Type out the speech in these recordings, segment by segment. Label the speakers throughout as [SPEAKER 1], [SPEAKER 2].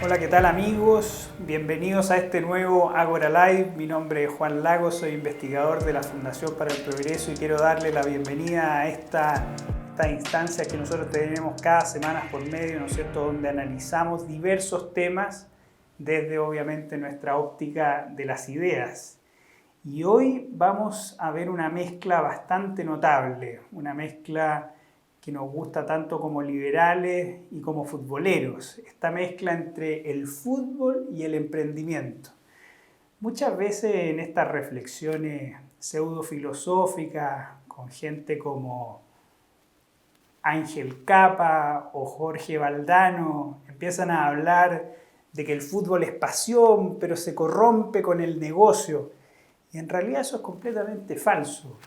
[SPEAKER 1] Hola, ¿qué tal amigos? Bienvenidos a este nuevo Agora Live. Mi nombre es Juan Lagos, soy investigador de la Fundación para el Progreso y quiero darle la bienvenida a esta instancia que nosotros tenemos cada semana por medio, ¿no es cierto?, donde analizamos diversos temas desde obviamente nuestra óptica de las ideas. Y hoy vamos a ver una mezcla bastante notable, una mezcla que nos gusta tanto como liberales y como futboleros, esta mezcla entre el fútbol y el emprendimiento. Muchas veces en estas reflexiones pseudo-filosóficas con gente como Ángel Capa o Jorge Valdano empiezan a hablar de que el fútbol es pasión, pero se corrompe con el negocio. Y en realidad eso es completamente falso.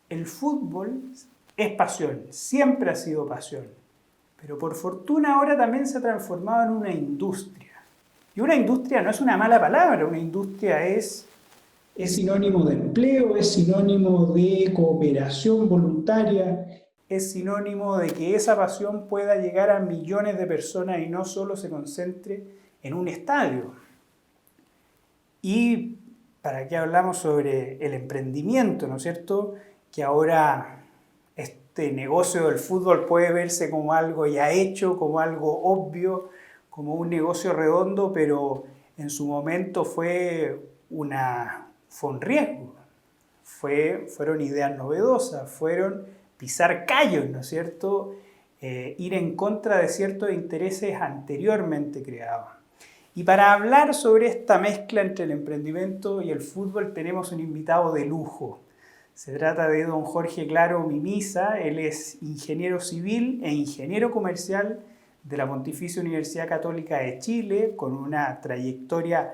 [SPEAKER 1] El fútbol es pasión, siempre ha sido pasión, pero por fortuna ahora también se ha transformado en una industria. Y una industria no es una mala palabra, una industria es sinónimo de empleo, es sinónimo de cooperación voluntaria, es sinónimo de que esa pasión pueda llegar a millones de personas y no solo se concentre en un estadio. Y para qué hablamos sobre el emprendimiento, ¿no es cierto?, que ahora este negocio del fútbol puede verse como algo ya hecho, como algo obvio, como un negocio redondo, pero en su momento fue un riesgo. Fueron ideas novedosas, fueron pisar callos, ¿no es cierto?, ir en contra de ciertos intereses anteriormente creados. Y para hablar sobre esta mezcla entre el emprendimiento y el fútbol tenemos un invitado de lujo. Se trata de don Jorge Claro Mimisa. Él es ingeniero civil e ingeniero comercial de la Pontificia Universidad Católica de Chile, con una trayectoria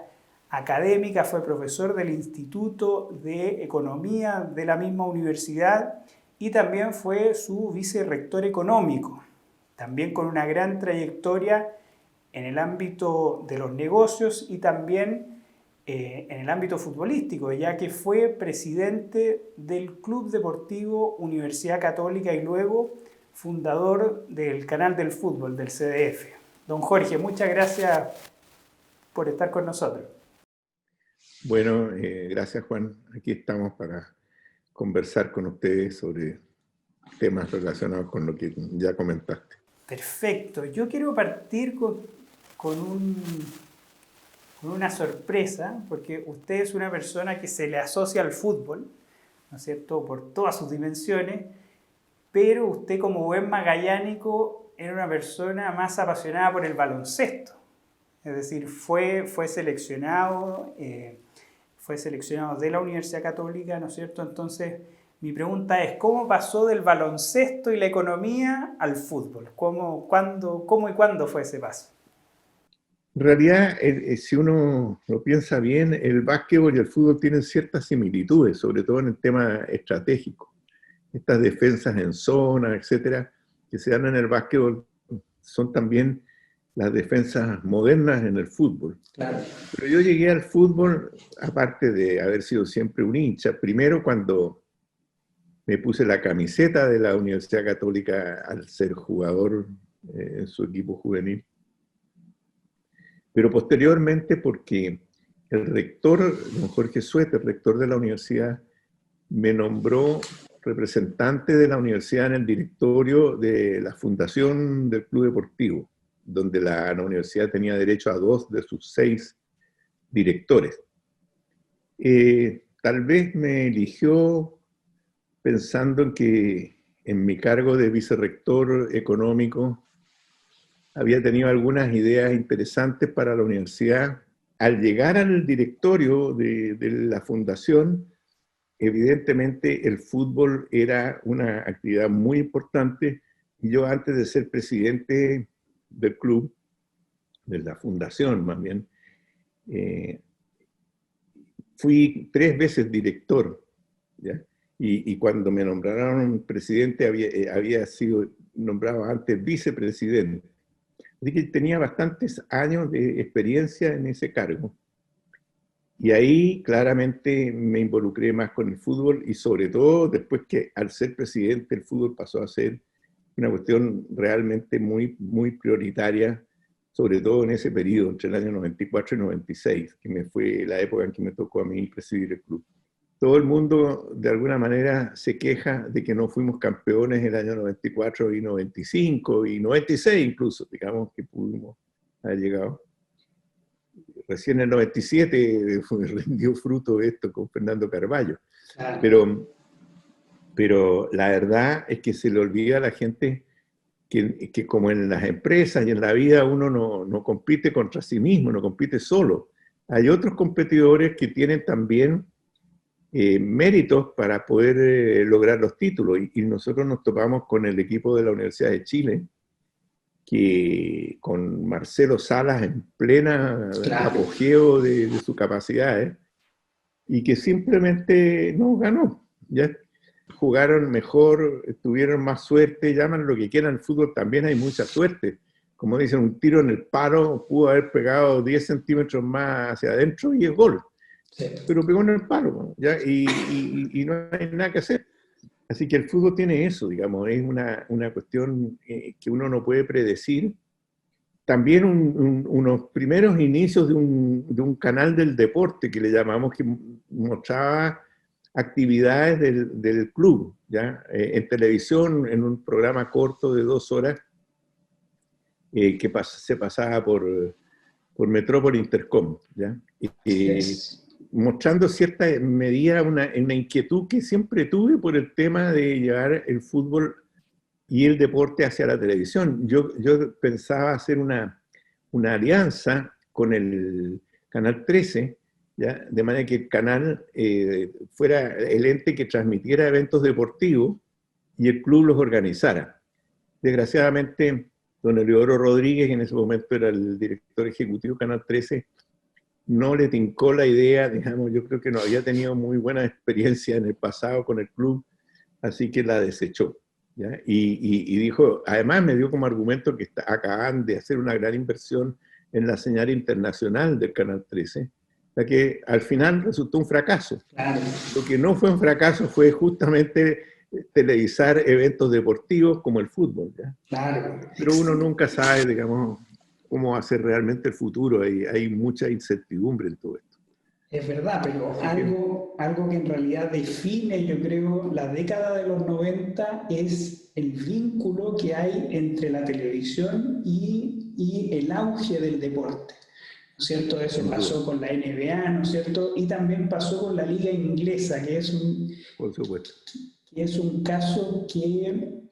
[SPEAKER 1] académica. Fue profesor del Instituto de Economía de la misma universidad y también fue su vicerrector económico, también con una gran trayectoria en el ámbito de los negocios y también en el ámbito futbolístico, ya que fue presidente del Club Deportivo Universidad Católica y luego fundador del canal del fútbol, del CDF. Don Jorge, muchas gracias por estar con nosotros.
[SPEAKER 2] Bueno, gracias Juan. Aquí estamos para conversar con ustedes sobre temas relacionados con lo que ya comentaste.
[SPEAKER 1] Perfecto. Yo quiero partir con una sorpresa, porque usted es una persona que se le asocia al fútbol, ¿no es cierto?, por todas sus dimensiones, pero usted como buen magallánico era una persona más apasionada por el baloncesto. Es decir, fue seleccionado de la Universidad Católica, ¿no es cierto? Entonces, mi pregunta es, ¿cómo pasó del baloncesto y la economía al fútbol? ¿Cómo y cuándo fue ese paso?
[SPEAKER 2] En realidad, si uno lo piensa bien, el básquetbol y el fútbol tienen ciertas similitudes, sobre todo en el tema estratégico. Estas defensas en zona, etcétera, que se dan en el básquetbol, son también las defensas modernas en el fútbol.
[SPEAKER 1] Claro.
[SPEAKER 2] Pero yo llegué al fútbol, aparte de haber sido siempre un hincha, primero cuando me puse la camiseta de la Universidad Católica al ser jugador en su equipo juvenil, pero posteriormente porque el rector, don Jorge Suete, el rector de la universidad, me nombró representante de la universidad en el directorio de la fundación del club deportivo, donde la universidad tenía derecho a 2 de sus 6 directores. Tal vez me eligió pensando en que en mi cargo de vicerrector económico había tenido algunas ideas interesantes para la universidad. Al llegar al directorio de la fundación, evidentemente el fútbol era una actividad muy importante y yo antes de ser presidente del club, de la fundación más bien, fui 3 veces director, ¿ya? Y cuando me nombraron presidente había sido nombrado antes vicepresidente. Así que tenía bastantes años de experiencia en ese cargo. Y ahí claramente me involucré más con el fútbol y sobre todo después que al ser presidente el fútbol pasó a ser una cuestión realmente muy, muy prioritaria sobre todo en ese periodo, entre el año 94 y 96, que me fue la época en que me tocó a mí presidir el club. Todo el mundo, de alguna manera, se queja de que no fuimos campeones el año 94 y 95 y 96 incluso, digamos que pudimos haber llegado. Recién en el 97 rindió fruto esto con Fernando Carballo. Pero la verdad es que se le olvida a la gente que como en las empresas y en la vida uno no compite contra sí mismo, no compite solo. Hay otros competidores que tienen también méritos para poder lograr los títulos. Y nosotros nos topamos con el equipo de la Universidad de Chile, que con Marcelo Salas en plena apogeo de sus capacidades, y que simplemente no ganó. ¿Ya? Jugaron mejor, tuvieron más suerte, llaman lo que quieran, el fútbol también hay mucha suerte. Como dicen, un tiro en el palo pudo haber pegado 10 centímetros más hacia adentro y es gol. Sí. Pero pegó en el palo, ¿ya? Y no hay nada que hacer. Así que el fútbol tiene eso, digamos, es una cuestión que uno no puede predecir. También unos primeros inicios de un canal del deporte que le llamamos, que mostraba actividades del club, ¿ya? En televisión, en un programa corto de 2 horas, que se pasaba por Metrópoli Intercom, ¿ya? Mostrando cierta medida una inquietud que siempre tuve por el tema de llevar el fútbol y el deporte hacia la televisión. Yo pensaba hacer una alianza con el Canal 13, ¿ya? De manera que el canal fuera el ente que transmitiera eventos deportivos y el club los organizara. Desgraciadamente, don Eleodoro Rodríguez, que en ese momento era el director ejecutivo de Canal 13, no le tincó la idea, digamos, yo creo que no había tenido muy buena experiencia en el pasado con el club, así que la desechó, ¿ya? Y dijo, además me dio como argumento que acaban de hacer una gran inversión en la señal internacional del Canal 13, la que al final resultó un fracaso. Claro. Lo que no fue un fracaso fue justamente televisar eventos deportivos como el fútbol, ¿ya? Claro. Pero uno nunca sabe, digamos, cómo va a ser realmente el futuro. Hay mucha incertidumbre en todo esto.
[SPEAKER 1] Es verdad, pero algo que en realidad define, yo creo, la década de los 90 es el vínculo que hay entre la televisión y el auge del deporte. ¿No es cierto? Eso pasó con la NBA, ¿no es cierto? Y también pasó con la liga inglesa, que es
[SPEAKER 2] por supuesto,
[SPEAKER 1] que es un caso que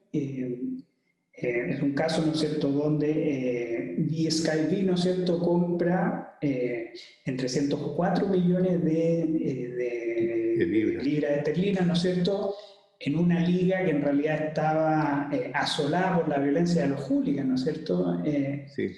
[SPEAKER 1] es un caso, ¿no es cierto?, donde BSkyB, ¿no es cierto?, compra en 304 millones de libras esterlinas, ¿no es cierto?, en una liga que en realidad estaba asolada por la violencia de los hooligans, ¿no es cierto?
[SPEAKER 2] Sí.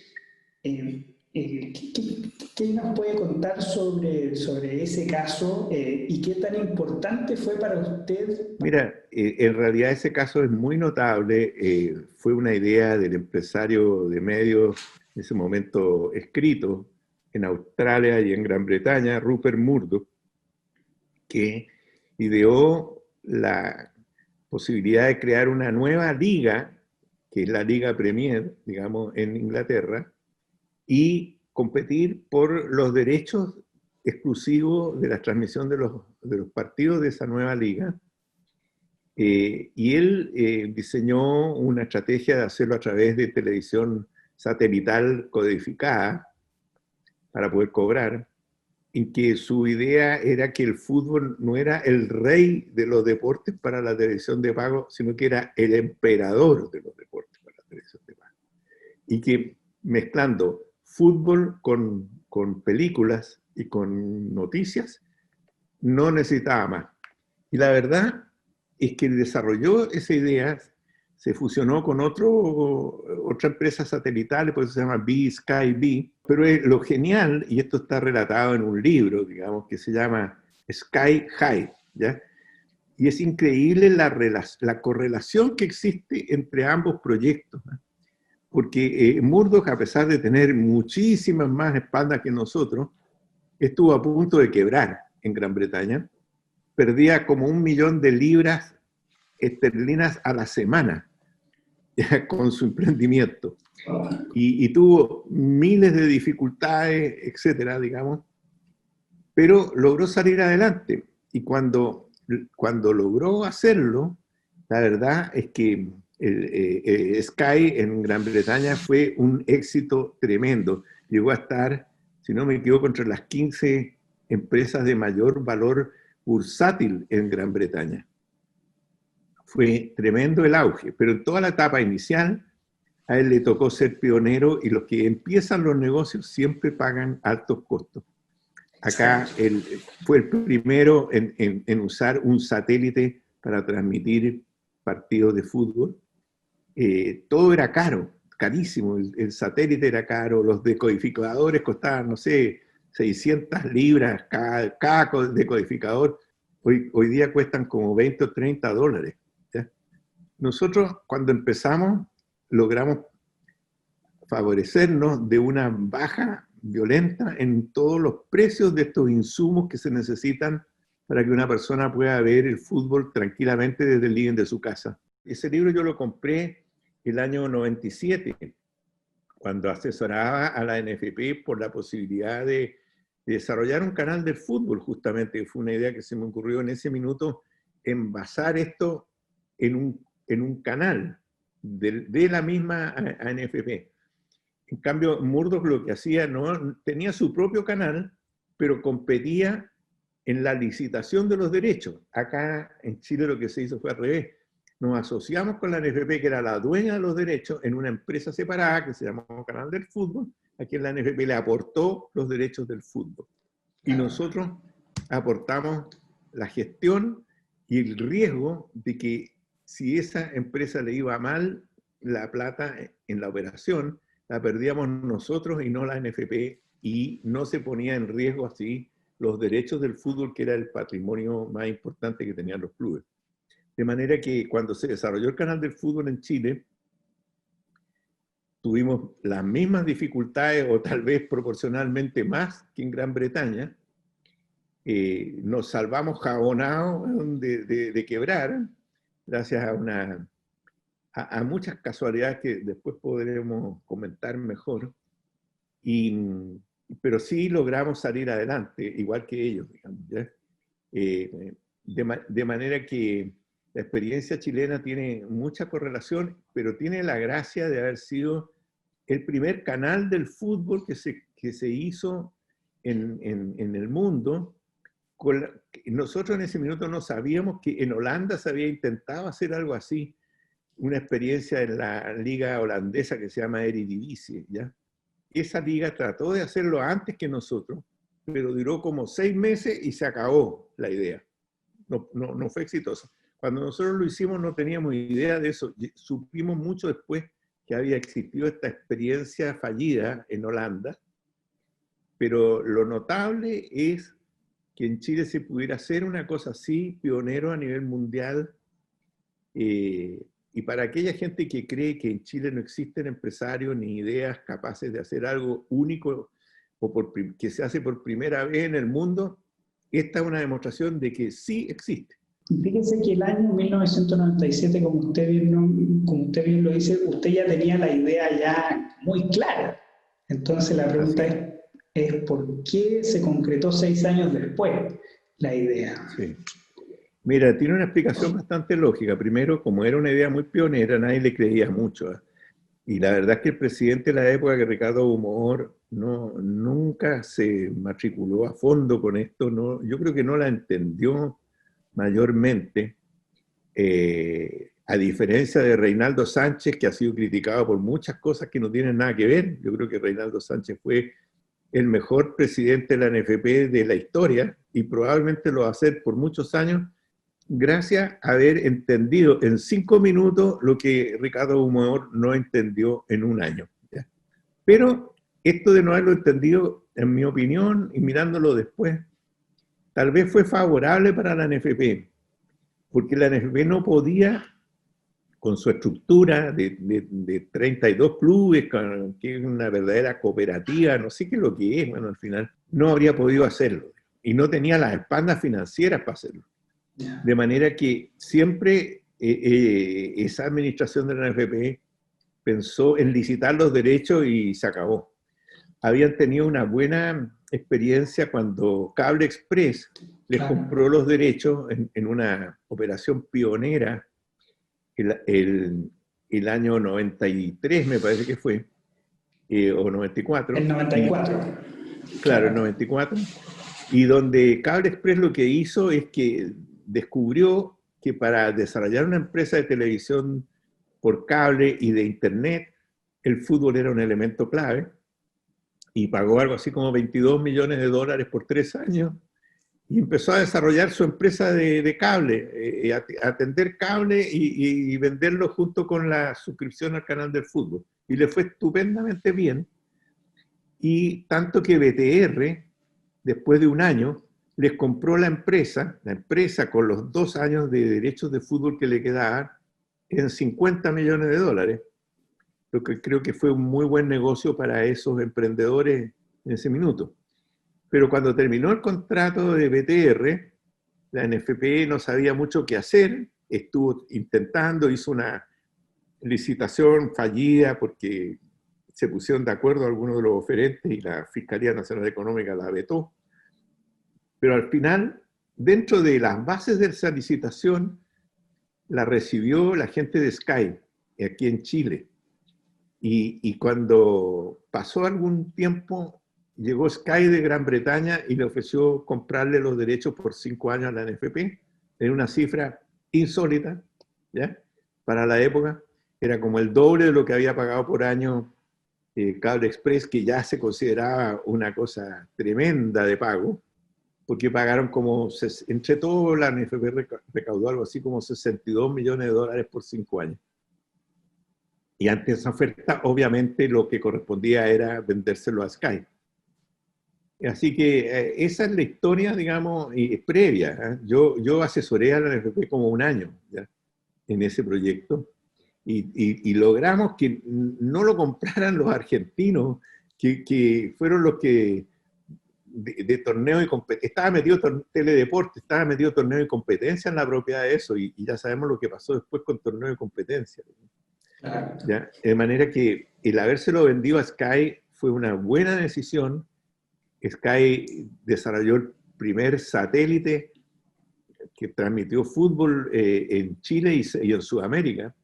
[SPEAKER 1] ¿Qué nos puede contar sobre ese caso y qué tan importante fue para usted?
[SPEAKER 2] Mira, en realidad ese caso es muy notable. Fue una idea del empresario de medios, en ese momento escrito, en Australia y en Gran Bretaña, Rupert Murdoch, que ideó la posibilidad de crear una nueva liga, que es la Liga Premier, digamos, en Inglaterra, y competir por los derechos exclusivos de la transmisión de los partidos de esa nueva liga. Y él diseñó una estrategia de hacerlo a través de televisión satelital codificada para poder cobrar, en que su idea era que el fútbol no era el rey de los deportes para la televisión de pago, sino que era el emperador de los deportes para la televisión de pago. Y que mezclando fútbol con películas y con noticias, no necesitaba más. Y la verdad es que desarrolló esa idea, se fusionó con otra empresa satelital, por eso se llama BSkyB, pero lo genial, y esto está relatado en un libro, digamos, que se llama Sky High, ¿ya? Y es increíble la correlación que existe entre ambos proyectos, ¿no? Porque Murdoch, a pesar de tener muchísimas más espaldas que nosotros, estuvo a punto de quebrar en Gran Bretaña, perdía como 1 millón de libras esterlinas a la semana. con su emprendimiento. Y tuvo miles de dificultades, etcétera, digamos, pero logró salir adelante. Y cuando logró hacerlo, la verdad es que Sky en Gran Bretaña fue un éxito tremendo. Llegó a estar, si no me equivoco, entre las 15 empresas de mayor valor bursátil en Gran Bretaña. Fue tremendo el auge, pero en toda la etapa inicial a él le tocó ser pionero, y los que empiezan los negocios siempre pagan altos costos. Acá él fue el primero en usar un satélite para transmitir partidos de fútbol. Todo era caro, carísimo. El satélite era caro, los decodificadores costaban, no sé, 600 libras cada decodificador. Hoy día cuestan como 20 o 30 dólares. ¿Ya? Nosotros, cuando empezamos, logramos favorecernos de una baja violenta en todos los precios de estos insumos que se necesitan para que una persona pueda ver el fútbol tranquilamente desde el living de su casa. Ese libro yo lo compré el año 97, cuando asesoraba a la NFP por la posibilidad de desarrollar un canal de fútbol, justamente. Fue una idea que se me ocurrió en ese minuto, envasar esto en un canal de la misma ANFP. En cambio, Murdoch lo que hacía, no tenía su propio canal, pero competía en la licitación de los derechos. Acá en Chile lo que se hizo fue al revés. Nos asociamos con la NFP, que era la dueña de los derechos, en una empresa separada que se llamaba Canal del Fútbol. Aquí en la NFP le aportó los derechos del fútbol. Y nosotros aportamos la gestión y el riesgo de que si esa empresa le iba mal, la plata en la operación la perdíamos nosotros y no la NFP, y no se ponía en riesgo así los derechos del fútbol, que era el patrimonio más importante que tenían los clubes. De manera que cuando se desarrolló el canal del fútbol en Chile, tuvimos las mismas dificultades, o tal vez proporcionalmente más que en Gran Bretaña. Nos salvamos jabonados de quebrar, gracias a muchas casualidades que después podremos comentar mejor, pero sí logramos salir adelante, igual que ellos, digamos, ¿ya? De manera que la experiencia chilena tiene mucha correlación, pero tiene la gracia de haber sido el primer canal del fútbol que se hizo en el mundo. Nosotros en ese minuto no sabíamos que en Holanda se había intentado hacer algo así, una experiencia en la liga holandesa que se llama Eredivisie, ¿ya? Esa liga trató de hacerlo antes que nosotros, pero duró como 6 meses y se acabó la idea. No fue exitoso. Cuando nosotros lo hicimos no teníamos idea de eso. Supimos mucho después que había existido esta experiencia fallida en Holanda, pero lo notable es que en Chile se pudiera hacer una cosa así, pionero a nivel mundial. Y para aquella gente que cree que en Chile no existen empresarios ni ideas capaces de hacer algo único o que se hace por primera vez en el mundo, esta es una demostración de que sí existe.
[SPEAKER 1] Fíjese que el año 1997, como usted bien lo dice, usted ya tenía la idea ya muy clara. Entonces la pregunta es ¿por qué se concretó 6 años después la idea?
[SPEAKER 2] Sí. Mira, tiene una explicación bastante lógica. Primero, como era una idea muy pionera, nadie le creía mucho. Y la verdad es que el presidente de la época, que Ricardo Humor, nunca se matriculó a fondo con esto. Yo creo que no la entendió mayormente. A diferencia de Reinaldo Sánchez, que ha sido criticado por muchas cosas que no tienen nada que ver. Yo creo que Reinaldo Sánchez fue el mejor presidente de la NFP de la historia, y probablemente lo va a hacer por muchos años, gracias a haber entendido en 5 minutos lo que Ricardo Humor no entendió en 1 año. ¿Ya? Pero esto de no haberlo entendido, en mi opinión, y mirándolo después, tal vez fue favorable para la NFP, porque la NFP no podía, con su estructura de 32 clubes, que es una verdadera cooperativa, no sé qué es lo que es, bueno, al final no habría podido hacerlo, y no tenía las espaldas financieras para hacerlo. De manera que siempre esa administración de la NFP pensó en licitar los derechos y se acabó. Habían tenido una buena experiencia cuando Cable Express les compró los derechos en una operación pionera el año 93, me parece que fue, o 94.
[SPEAKER 1] El 94.
[SPEAKER 2] Claro, el 94. Y donde Cable Express lo que hizo es que descubrió que para desarrollar una empresa de televisión por cable y de internet, el fútbol era un elemento clave, y pagó algo así como $22 millones por 3 años, y empezó a desarrollar su empresa de cable, atender cable y venderlo junto con la suscripción al canal del fútbol. Y le fue estupendamente bien, y tanto que BTR, después de un año, les compró la empresa con los 2 años de derechos de fútbol que le quedaban, en $50 millones, lo que creo que fue un muy buen negocio para esos emprendedores en ese minuto. Pero cuando terminó el contrato de BTR, la NFP no sabía mucho qué hacer, estuvo intentando, hizo una licitación fallida porque se pusieron de acuerdo algunos de los oferentes y la Fiscalía Nacional Económica la vetó. Pero al final, dentro de las bases de esa licitación, la recibió la gente de Sky, aquí en Chile. Y cuando pasó algún tiempo, llegó Sky de Gran Bretaña y le ofreció comprarle los derechos por 5 años a la NFP, en una cifra insólita, ¿ya? Para la época. Era como el doble de lo que había pagado por año Cable Express, que ya se consideraba una cosa tremenda de pago, porque pagaron como, entre todos la NFP recaudó algo así como $62 millones por 5 años. Y ante esa oferta, obviamente, lo que correspondía era vendérselo a Sky. Así que esa es la historia, digamos, previa. ¿Eh? Yo asesoré a la NFP como 1 año, ¿ya?, en ese proyecto, y logramos que no lo compraran los argentinos, que fueron los que de torneo y competencia, estaba metido Teledeporte, estaba metido torneo y competencia en la propiedad de eso, y ya sabemos lo que pasó después con torneo y competencia. ¿Ya? De manera que el habérselo vendido a Sky fue una buena decisión. Sky desarrolló el primer satélite que transmitió fútbol en Chile y en Sudamérica,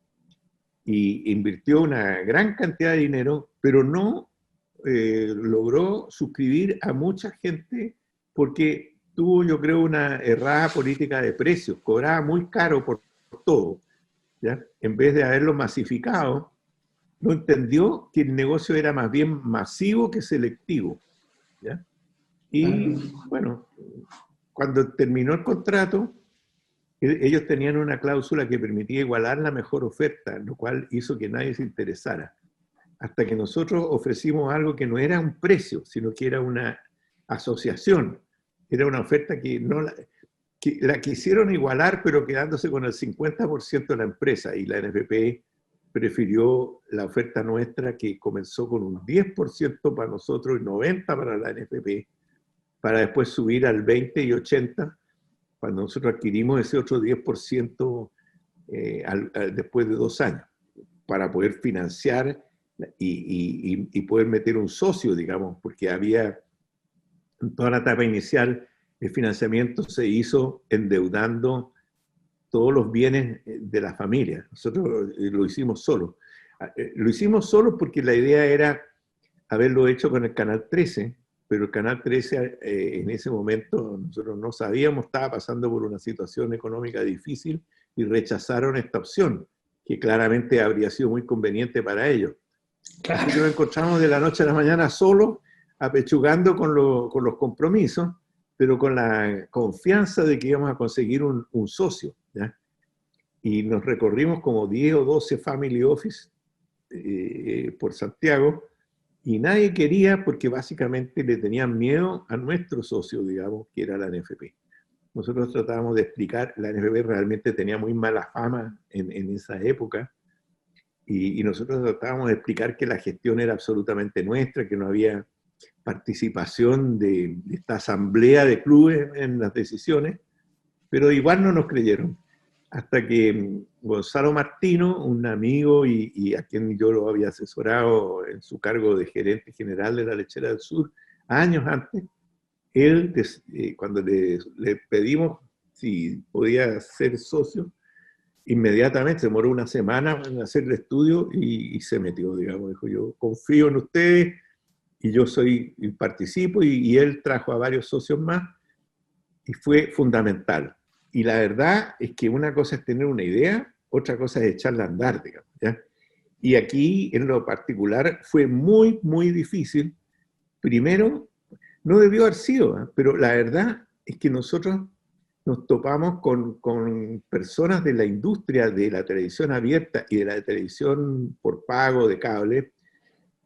[SPEAKER 2] y invirtió una gran cantidad de dinero, pero no logró suscribir a mucha gente porque tuvo, yo creo, una errada política de precios, cobraba muy caro por todo, ¿ya? En vez de haberlo masificado, no entendió que el negocio era más bien masivo que selectivo, ¿ya? Y bueno, cuando terminó el contrato, ellos tenían una cláusula que permitía igualar la mejor oferta, lo cual hizo que nadie se interesara. Hasta que nosotros ofrecimos algo que no era un precio, sino que era una asociación. Era una oferta que la quisieron igualar, pero quedándose con el 50% de la empresa, y la NFP prefirió la oferta nuestra, que comenzó con un 10% para nosotros y 90% para la NFP, para después subir al 20 y 80%, cuando nosotros adquirimos ese otro 10% después de 2 años, para poder financiar y poder meter un socio, digamos, porque había, en toda la etapa inicial, el financiamiento se hizo endeudando todos los bienes de la familia. Nosotros lo hicimos solo. Lo hicimos solo porque la idea era haberlo hecho con el Canal 13, pero el Canal 13 en ese momento nosotros no sabíamos, estaba pasando por una situación económica difícil y rechazaron esta opción, que claramente habría sido muy conveniente para ellos. Claro. Así que nos encontramos de la noche a la mañana solo, apechugando con los compromisos, pero con la confianza de que íbamos a conseguir un socio, ¿ya? Y nos recorrimos como 10 o 12 family office por Santiago, y nadie quería, porque básicamente le tenían miedo a nuestro socio, digamos, que era la NFP. Nosotros tratábamos de explicar, la NFP realmente tenía muy mala fama en esa época, y nosotros tratábamos de explicar que la gestión era absolutamente nuestra, que no había participación de esta asamblea de clubes en las decisiones, pero igual no nos creyeron. hasta que Gonzalo Martino, un amigo y a quien yo lo había asesorado en su cargo de gerente general de la Lechera del Sur, años antes, él, cuando le pedimos si podía ser socio, inmediatamente se demoró una semana en hacer el estudio y se metió, digamos, dijo: yo confío en ustedes y yo y participo, y él trajo a varios socios más y fue fundamental. Y la verdad es que una cosa es tener una idea, otra cosa es echarla a andar, digamos, ¿ya? Y aquí, en lo particular, fue muy, muy difícil. Primero, no debió haber sido, ¿eh? Pero la verdad es que nosotros nos topamos con personas de la industria de la televisión abierta y de la televisión por pago de cable,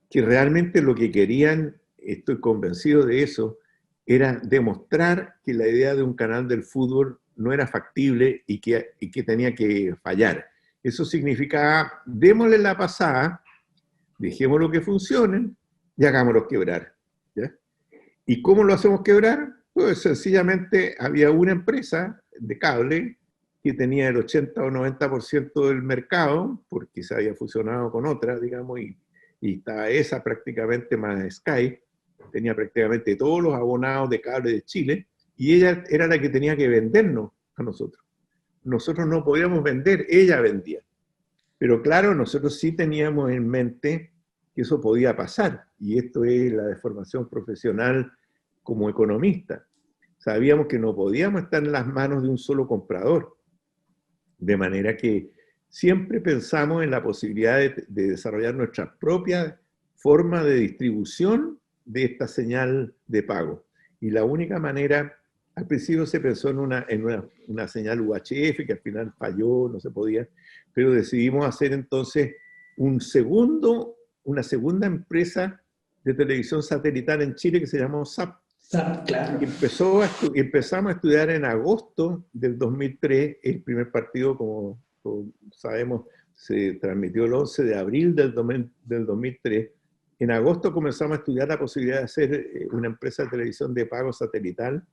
[SPEAKER 2] que realmente lo que querían, estoy convencido de eso, era demostrar que la idea de un canal del fútbol no era factible y que tenía que fallar. Eso significaba: démosle la pasada, dejémoslo que funcionen y hagámoslo quebrar, ¿ya? ¿Y cómo lo hacemos quebrar? Pues sencillamente había una empresa de cable que tenía el 80 o 90% del mercado, porque se había fusionado con otra, digamos, y estaba esa prácticamente más Sky, tenía prácticamente todos los abonados de cable de Chile, y ella era la que tenía que vendernos a nosotros. Nosotros no podíamos vender, ella vendía. Pero claro, nosotros sí teníamos en mente que eso podía pasar, y esto es la deformación profesional como economista. Sabíamos que no podíamos estar en las manos de un solo comprador, de manera que siempre pensamos en la posibilidad de desarrollar nuestra propia forma de distribución de esta señal de pago. Y la única manera, al principio se pensó en una señal UHF, que al final falló, no se podía, pero decidimos hacer entonces una segunda empresa de televisión satelital en Chile que se llamó SAP.
[SPEAKER 3] Claro.
[SPEAKER 2] Empezamos a estudiar en agosto del 2003, el primer partido, como sabemos, se transmitió el 11 de abril del 2003. En agosto comenzamos a estudiar la posibilidad de hacer una empresa de televisión de pago satelital,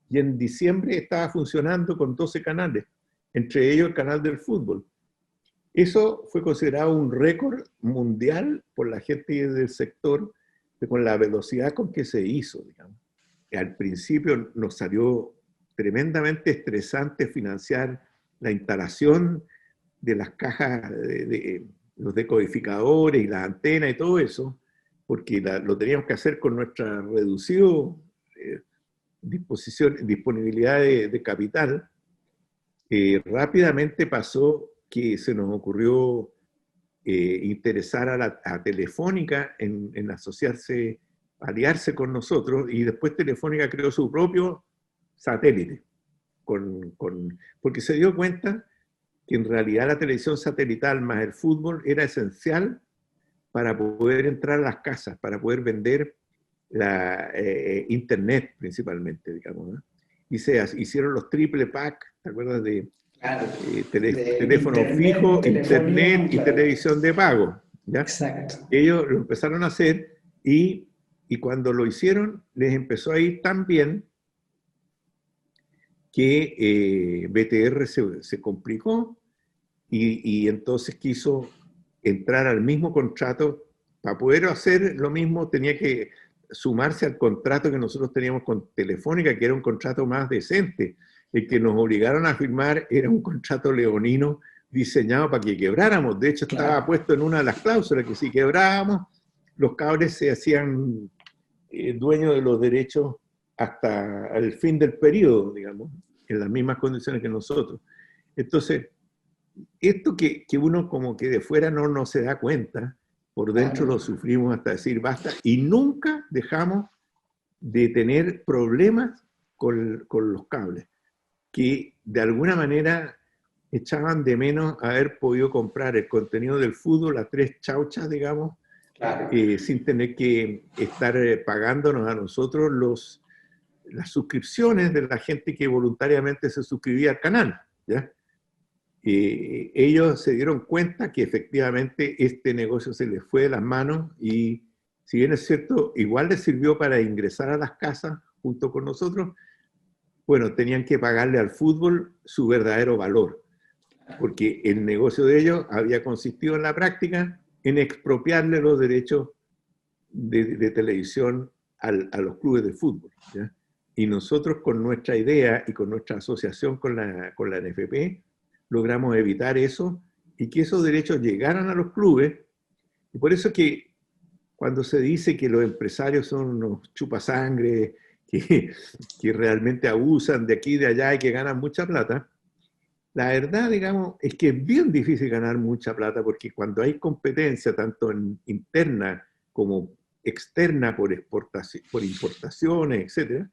[SPEAKER 2] y en diciembre estaba funcionando con 12 canales, entre ellos el canal del fútbol. Eso fue considerado un récord mundial por la gente del sector, con la velocidad con que se hizo, digamos. Al principio nos salió tremendamente estresante financiar la instalación de las cajas, de los decodificadores y las antenas y todo eso, porque lo teníamos que hacer con nuestra reducida disponibilidad de capital. Rápidamente pasó que se nos ocurrió interesar a Telefónica en asociarse, aliarse con nosotros, y después Telefónica creó su propio satélite, porque se dio cuenta que en realidad la televisión satelital más el fútbol era esencial para poder entrar a las casas, para poder vender internet principalmente, digamos, ¿no? Y se hicieron los triple pack, ¿te acuerdas de
[SPEAKER 3] Claro,
[SPEAKER 2] teléfono
[SPEAKER 3] internet,
[SPEAKER 2] fijo,
[SPEAKER 3] telefonía,
[SPEAKER 2] internet y
[SPEAKER 3] claro.
[SPEAKER 2] televisión de pago, ¿ya?
[SPEAKER 3] Exacto.
[SPEAKER 2] Ellos lo empezaron a hacer, y cuando lo hicieron les empezó a ir tan bien que BTR se complicó, y entonces quiso entrar al mismo contrato. Para poder hacer lo mismo tenía que sumarse al contrato que nosotros teníamos con Telefónica, que era un contrato más decente. El que nos obligaron a firmar era un contrato leonino diseñado para que quebráramos. De hecho, estaba puesto en una de las cláusulas que si quebrábamos, los cables se hacían dueños de los derechos hasta el fin del periodo, digamos, en las mismas condiciones que nosotros. Entonces, esto que uno como que de fuera no se da cuenta, por dentro lo sufrimos hasta decir basta, y nunca dejamos de tener problemas con los cables, que de alguna manera echaban de menos haber podido comprar el contenido del fútbol a 3 chauchas, digamos, sin tener que estar pagándonos a nosotros las suscripciones de la gente que voluntariamente se suscribía al canal, ¿ya? Ellos se dieron cuenta que efectivamente este negocio se les fue de las manos, y si bien es cierto, igual les sirvió para ingresar a las casas junto con nosotros, bueno, tenían que pagarle al fútbol su verdadero valor. porque el negocio de ellos había consistido en la práctica en expropiarle los derechos de televisión a los clubes de fútbol, ¿ya? Y nosotros con nuestra idea y con nuestra asociación con la NFP logramos evitar eso y que esos derechos llegaran a los clubes. Y por eso que cuando se dice que los empresarios son unos chupasangre, que realmente abusan de aquí y de allá y que ganan mucha plata, la verdad, digamos, es que es bien difícil ganar mucha plata porque cuando hay competencia, tanto interna como externa por importaciones, etc.,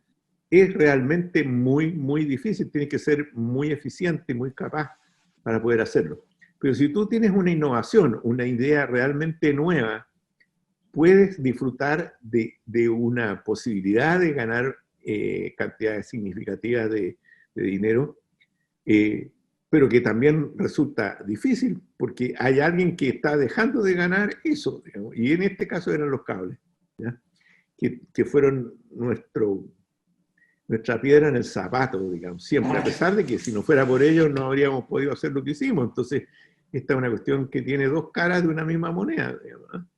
[SPEAKER 2] es realmente muy, muy difícil. Tienes que ser muy eficiente y muy capaz para poder hacerlo. Pero si tú tienes una innovación, una idea realmente nueva, puedes disfrutar de una posibilidad de ganar cantidades significativas de dinero, pero que también resulta difícil porque hay alguien que está dejando de ganar eso, digamos, y en este caso eran los cables, ¿ya? Que fueron nuestra piedra en el zapato, digamos, siempre, a pesar de que si no fuera por ellos no habríamos podido hacer lo que hicimos. Entonces, esta es una cuestión que tiene dos caras de una misma moneda, digamos, ¿no?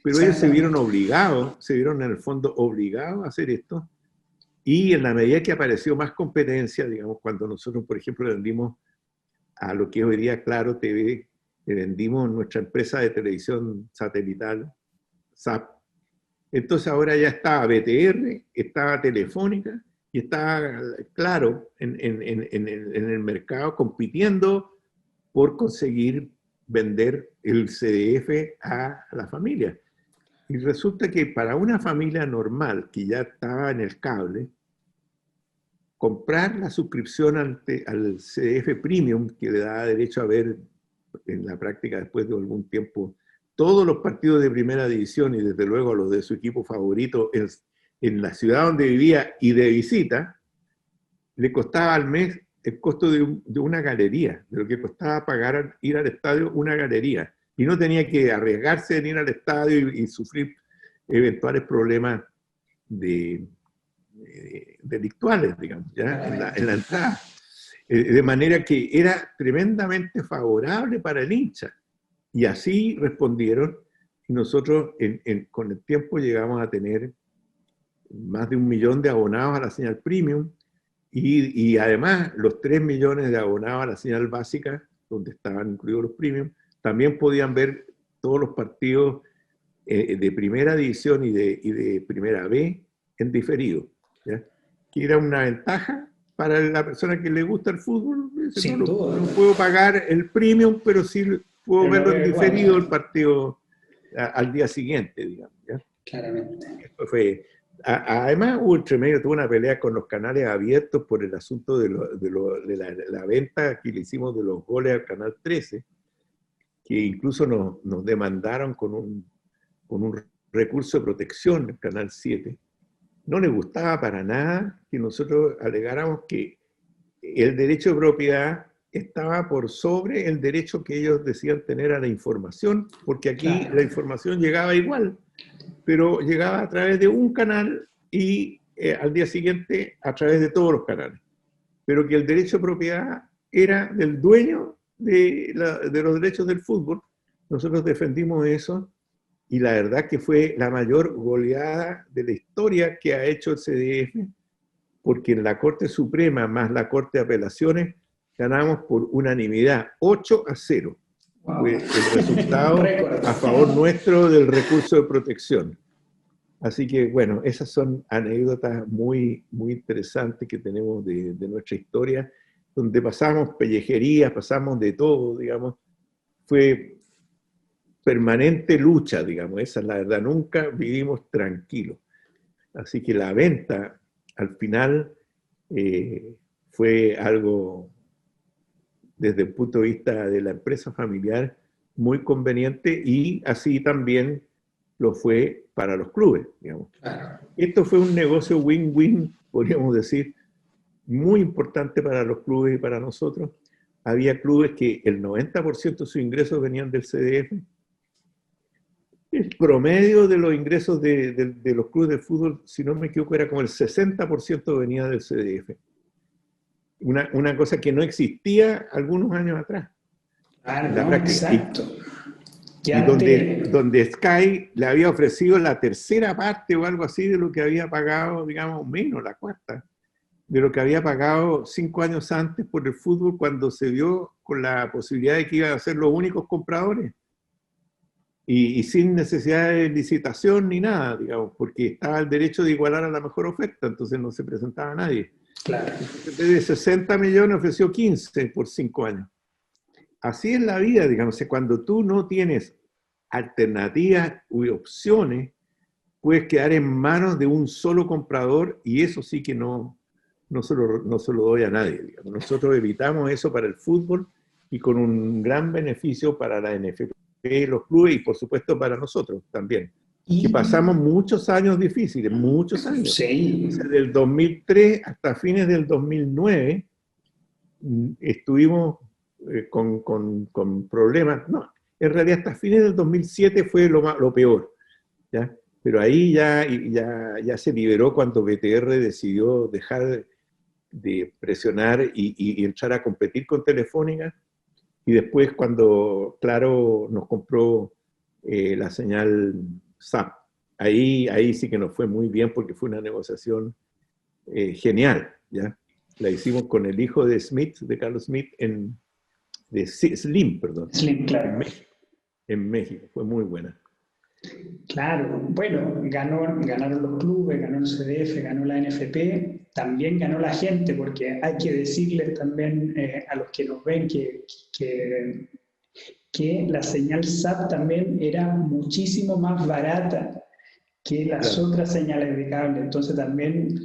[SPEAKER 2] Pero ellos se vieron obligados, se vieron en el fondo obligados a hacer esto, y en la medida que apareció más competencia, digamos, cuando nosotros, por ejemplo, vendimos a lo que es hoy día Claro TV, le vendimos nuestra empresa de televisión satelital, SAP. Entonces ahora ya estaba BTR, estaba Telefónica y estaba Claro en el mercado compitiendo por conseguir vender el CDF a la familia. Y resulta que para una familia normal que ya estaba en el cable, comprar la suscripción al CDF Premium, que le da derecho a ver en la práctica después de algún tiempo todos los partidos de primera división y desde luego los de su equipo favorito en la ciudad donde vivía y de visita, le costaba al mes el costo de una galería, de lo que costaba pagar ir al estadio una galería. Y no tenía que arriesgarse en ir al estadio y sufrir eventuales problemas delictuales, digamos, ¿ya? En la entrada. De manera que era tremendamente favorable para el hincha. Y así respondieron, y nosotros con el tiempo llegamos a tener más de 1 millón de abonados a la señal premium, y además los 3 millones de abonados a la señal básica, donde estaban incluidos los premium, también podían ver todos los partidos de primera división y de primera B en diferido, ¿ya? Que era una ventaja para la persona que le gusta el fútbol. Dice, no puedo pagar el premium, pero sí puedo verlo en diferido el partido al día siguiente, digamos, ¿ya?
[SPEAKER 3] Claramente.
[SPEAKER 2] Esto fue, además hubo entre medio, tuvo una pelea con los canales abiertos por el asunto de la venta que le hicimos de los goles al Canal 13, que incluso nos demandaron con un recurso de protección del Canal 7. No le gustaba para nada que nosotros alegáramos que el derecho de propiedad estaba por sobre el derecho que ellos decían tener a la información, porque aquí la información llegaba igual, pero llegaba a través de un canal y al día siguiente a través de todos los canales. Pero que el derecho de propiedad era del dueño de los derechos del fútbol. Nosotros defendimos eso, y la verdad que fue la mayor goleada de la historia que ha hecho el CDF, porque en la Corte Suprema más la Corte de Apelaciones ganamos por unanimidad, 8-0. Wow. Fue el resultado a favor nuestro del recurso de protección. Así que, bueno, esas son anécdotas muy, muy interesantes que tenemos de nuestra historia, donde pasamos pellejerías, pasamos de todo, digamos. Fue permanente lucha, digamos, esa es la verdad, nunca vivimos tranquilos. Así que la venta, al final, fue algo, desde el punto de vista de la empresa familiar, muy conveniente, y así también lo fue para los clubes, digamos. Esto fue un negocio win-win, podríamos decir, muy importante para los clubes y para nosotros. Había clubes que el 90% de sus ingresos venían del CDF. El promedio de los ingresos de los clubes de fútbol, si no me equivoco, era como el 60% venía del CDF. Una cosa que no existía algunos años atrás.
[SPEAKER 1] Ah,
[SPEAKER 2] en la
[SPEAKER 1] no,
[SPEAKER 2] práctica.
[SPEAKER 1] exacto. Que
[SPEAKER 2] Y donde,
[SPEAKER 1] antes,
[SPEAKER 2] donde Sky le había ofrecido la tercera parte o algo así de lo que había pagado, digamos, menos la cuarta, de lo que había pagado 5 años antes por el fútbol cuando se vio con la posibilidad de que iban a ser los únicos compradores. Y sin necesidad de licitación ni nada, digamos, porque estaba el derecho de igualar a la mejor oferta, entonces no se presentaba a nadie.
[SPEAKER 1] claro.
[SPEAKER 2] Entonces, en vez de 60 millones ofreció 15 por 5 años. Así es la vida, digamos, cuando tú no tienes alternativas u opciones, puedes quedar en manos de un solo comprador y eso sí que no se lo doy a nadie. Digamos. Nosotros evitamos eso para el fútbol y con un gran beneficio para la NFP, los clubes y por supuesto para nosotros también. Que
[SPEAKER 1] Y
[SPEAKER 2] pasamos muchos años difíciles, muchos años. O
[SPEAKER 1] sí,
[SPEAKER 2] sea, del 2003 hasta fines del 2009 estuvimos con problemas. No, en realidad hasta fines del 2007 fue lo peor. ¿Ya? Pero ahí ya se liberó cuando BTR decidió dejar de presionar y entrar a competir con Telefónica. Y después cuando Claro nos compró la señal SAP, ahí sí que nos fue muy bien porque fue una negociación genial. ¿Ya? La hicimos con el hijo de Smith, de Carlos Smith, de Slim, perdón,
[SPEAKER 1] Slim,
[SPEAKER 2] en
[SPEAKER 1] claro.
[SPEAKER 2] México. En México, fue muy buena.
[SPEAKER 1] Claro, bueno, ganaron los clubes, ganó el CDF, ganó la NFP, también ganó la gente, porque hay que decirles también a los que nos ven que, que la señal SAT también era muchísimo más barata que las
[SPEAKER 2] Claro.
[SPEAKER 1] otras señales de cable. Entonces también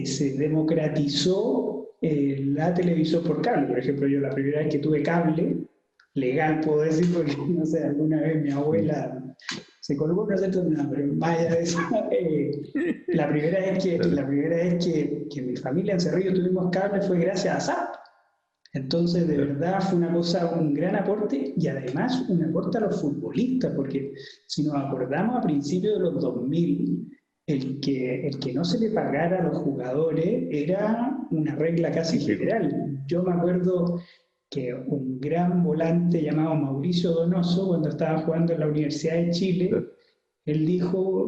[SPEAKER 1] se democratizó la televisión por cable. Por ejemplo, yo la primera vez que tuve cable, legal puedo decir, porque no sé, alguna vez mi
[SPEAKER 2] Mm.
[SPEAKER 1] abuela se colgó, no sé nada, pero vaya de eso.
[SPEAKER 2] Claro.
[SPEAKER 1] La primera vez que mi familia en Cerrillo tuvimos cable fue gracias a SAP. Entonces, de
[SPEAKER 2] Claro.
[SPEAKER 1] verdad fue una cosa, un gran aporte y además un aporte a los futbolistas, porque si nos acordamos a principios de los 2000, el que no se le pagara a los jugadores era una regla casi
[SPEAKER 2] Típico.
[SPEAKER 1] general. Yo me acuerdo que un gran volante llamado Mauricio Donoso, cuando estaba jugando en la Universidad de Chile,
[SPEAKER 2] Claro.
[SPEAKER 1] él dijo,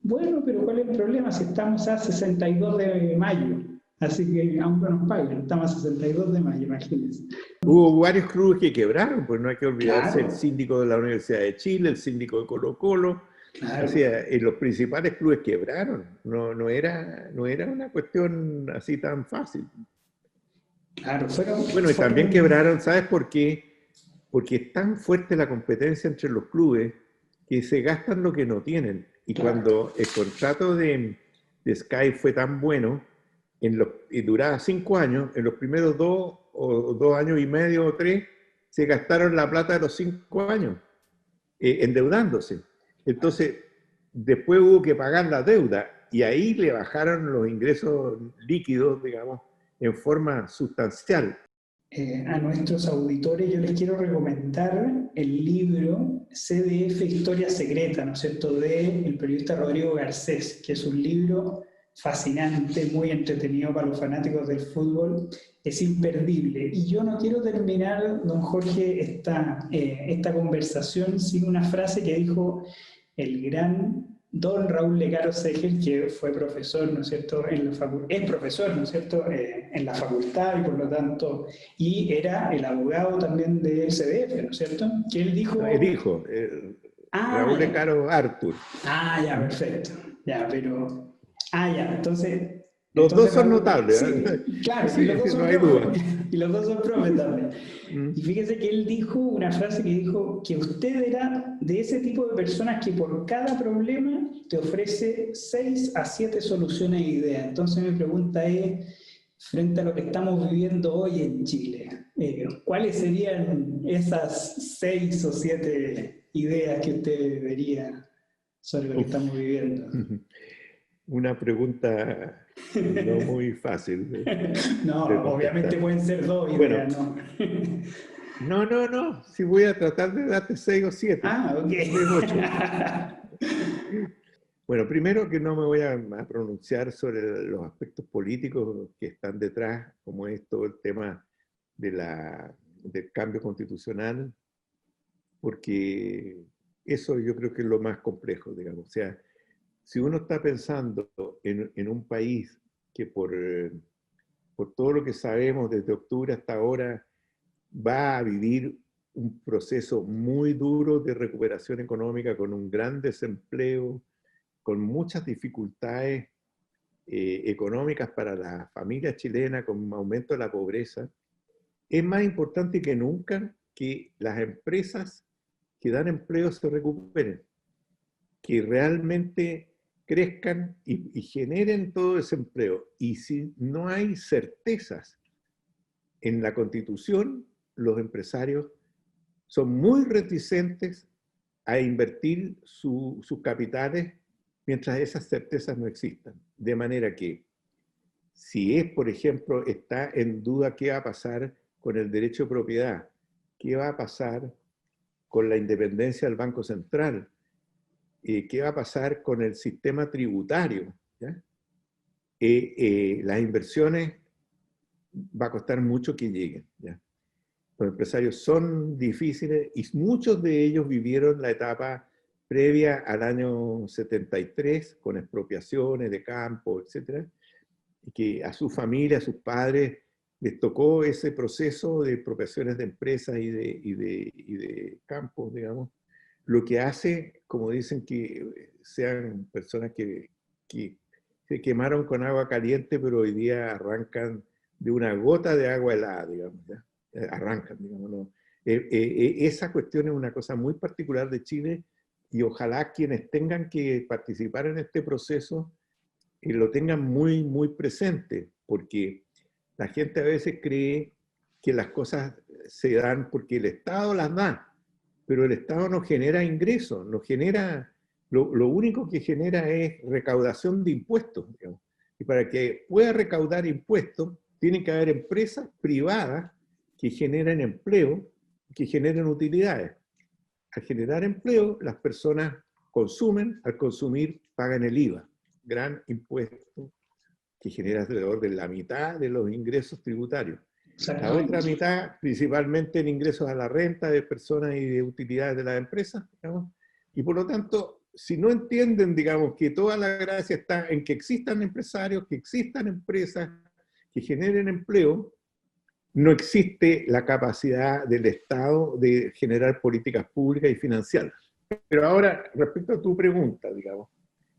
[SPEAKER 1] bueno, pero ¿cuál es el problema si estamos a 62 de mayo? Así que aún no nos pagan, estamos a 62 de mayo, imagínense.
[SPEAKER 2] Hubo varios clubes que quebraron, pues no hay que olvidarse el
[SPEAKER 1] Claro,
[SPEAKER 2] síndico de la Universidad de Chile, el síndico de Colo-Colo, o
[SPEAKER 1] claro,
[SPEAKER 2] sea, los principales clubes quebraron, no era una cuestión así tan fácil.
[SPEAKER 1] claro,
[SPEAKER 2] Bueno, y también
[SPEAKER 1] fueron,
[SPEAKER 2] quebraron, ¿sabes por qué? Porque es tan fuerte la competencia entre los clubes que se gastan lo que no tienen. Y
[SPEAKER 1] claro,
[SPEAKER 2] cuando el contrato de Sky fue tan bueno, y duraba 5 años, en los primeros 2 años y medio o 3, se gastaron la plata de los 5 años, endeudándose. Entonces, después hubo que pagar la deuda y ahí le bajaron los ingresos líquidos, digamos, en forma sustancial.
[SPEAKER 1] a nuestros auditores yo les quiero recomendar el libro CDF Historia Secreta, ¿no es cierto?, de el periodista Rodrigo Garcés, que es un libro fascinante, muy entretenido para los fanáticos del fútbol, es imperdible. Y yo no quiero terminar, don Jorge, esta conversación sin una frase que dijo el gran don Raúl Legaro Segel, que fue profesor, ¿no es cierto?, es profesor, ¿no es cierto?, en la facultad y por lo tanto, y era el abogado también de CDF, ¿no es cierto?, que él
[SPEAKER 2] El
[SPEAKER 1] dijo,
[SPEAKER 2] hijo,
[SPEAKER 1] ah,
[SPEAKER 2] Raúl
[SPEAKER 1] ya,
[SPEAKER 2] Lecaro Artur.
[SPEAKER 1] ya,
[SPEAKER 2] ¿Mm?
[SPEAKER 1] perfecto, ya, pero, ya,
[SPEAKER 2] Los dos
[SPEAKER 1] entonces
[SPEAKER 2] son
[SPEAKER 1] Raúl,
[SPEAKER 2] notables, ¿eh?
[SPEAKER 1] sí, claro, y los
[SPEAKER 2] Sí,
[SPEAKER 1] dos
[SPEAKER 2] sí, no
[SPEAKER 1] son
[SPEAKER 2] hay
[SPEAKER 1] profes,
[SPEAKER 2] duda.
[SPEAKER 1] y los dos son profes también.
[SPEAKER 2] ¿Mm?
[SPEAKER 1] Y fíjese que él dijo una frase que dijo que usted era de ese tipo de personas que por cada problema te ofrece 6 a 7 soluciones e ideas. Entonces mi pregunta es, frente a lo que estamos viviendo hoy en Chile, ¿cuáles serían esas 6 o 7 ideas que usted vería sobre lo que estamos
[SPEAKER 2] Uf.
[SPEAKER 1] viviendo?
[SPEAKER 2] Una pregunta no muy fácil de
[SPEAKER 1] No, obviamente
[SPEAKER 2] contestar.
[SPEAKER 1] pueden ser 2 ideas,
[SPEAKER 2] Bueno,
[SPEAKER 1] ¿no?
[SPEAKER 2] no. Si voy a tratar de darte 6 o 7,
[SPEAKER 1] Ok.
[SPEAKER 2] tal vez 8. Bueno, primero que no me voy a pronunciar sobre los aspectos políticos que están detrás, como es todo el tema del cambio constitucional, porque eso yo creo que es lo más complejo, digamos. O sea, si uno está pensando en un país que por todo lo que sabemos desde octubre hasta ahora va a vivir un proceso muy duro de recuperación económica con un gran desempleo, con muchas dificultades económicas para la familia chilena, con un aumento de la pobreza, es más importante que nunca que las empresas que dan empleo se recuperen, que realmente crezcan y generen todo ese empleo. Y si no hay certezas en la Constitución, los empresarios son muy reticentes a invertir sus capitales mientras esas certezas no existan. De manera que, si es, por ejemplo, está en duda qué va a pasar con el derecho de propiedad, qué va a pasar con la independencia del Banco Central, qué va a pasar con el sistema tributario, ¿ya? Las inversiones va a costar mucho que lleguen, ¿ya? Los empresarios son difíciles y muchos de ellos vivieron la etapa previa al año 73 con expropiaciones de campo, etcétera, y que a su familia, a sus padres, les tocó ese proceso de expropiaciones de empresas y de campos, digamos, lo que hace, como dicen, que sean personas que se quemaron con agua caliente, pero hoy día arrancan de una gota de agua helada, digamos, ¿ya? Arrancan, digamos, ¿no? Esa cuestión es una cosa muy particular de Chile y ojalá quienes tengan que participar en este proceso lo tengan muy, muy presente, porque la gente a veces cree que las cosas se dan porque el Estado las da, pero el Estado no genera ingresos, no genera, lo único que genera es recaudación de impuestos, digamos. Y para que pueda recaudar impuestos, tienen que haber empresas privadas que generen empleo, que generen utilidades. Al generar empleo, las personas consumen, al consumir pagan el IVA, gran impuesto que genera alrededor de la mitad de los ingresos tributarios. La otra mitad, principalmente en ingresos a la renta de personas y de utilidades de las empresas, digamos. Y por lo tanto, si no entienden, digamos, que toda la gracia está en que existan empresarios, que existan empresas que generen empleo, no existe la capacidad del Estado de generar políticas públicas y financiarlas. Pero ahora, respecto a tu pregunta, digamos,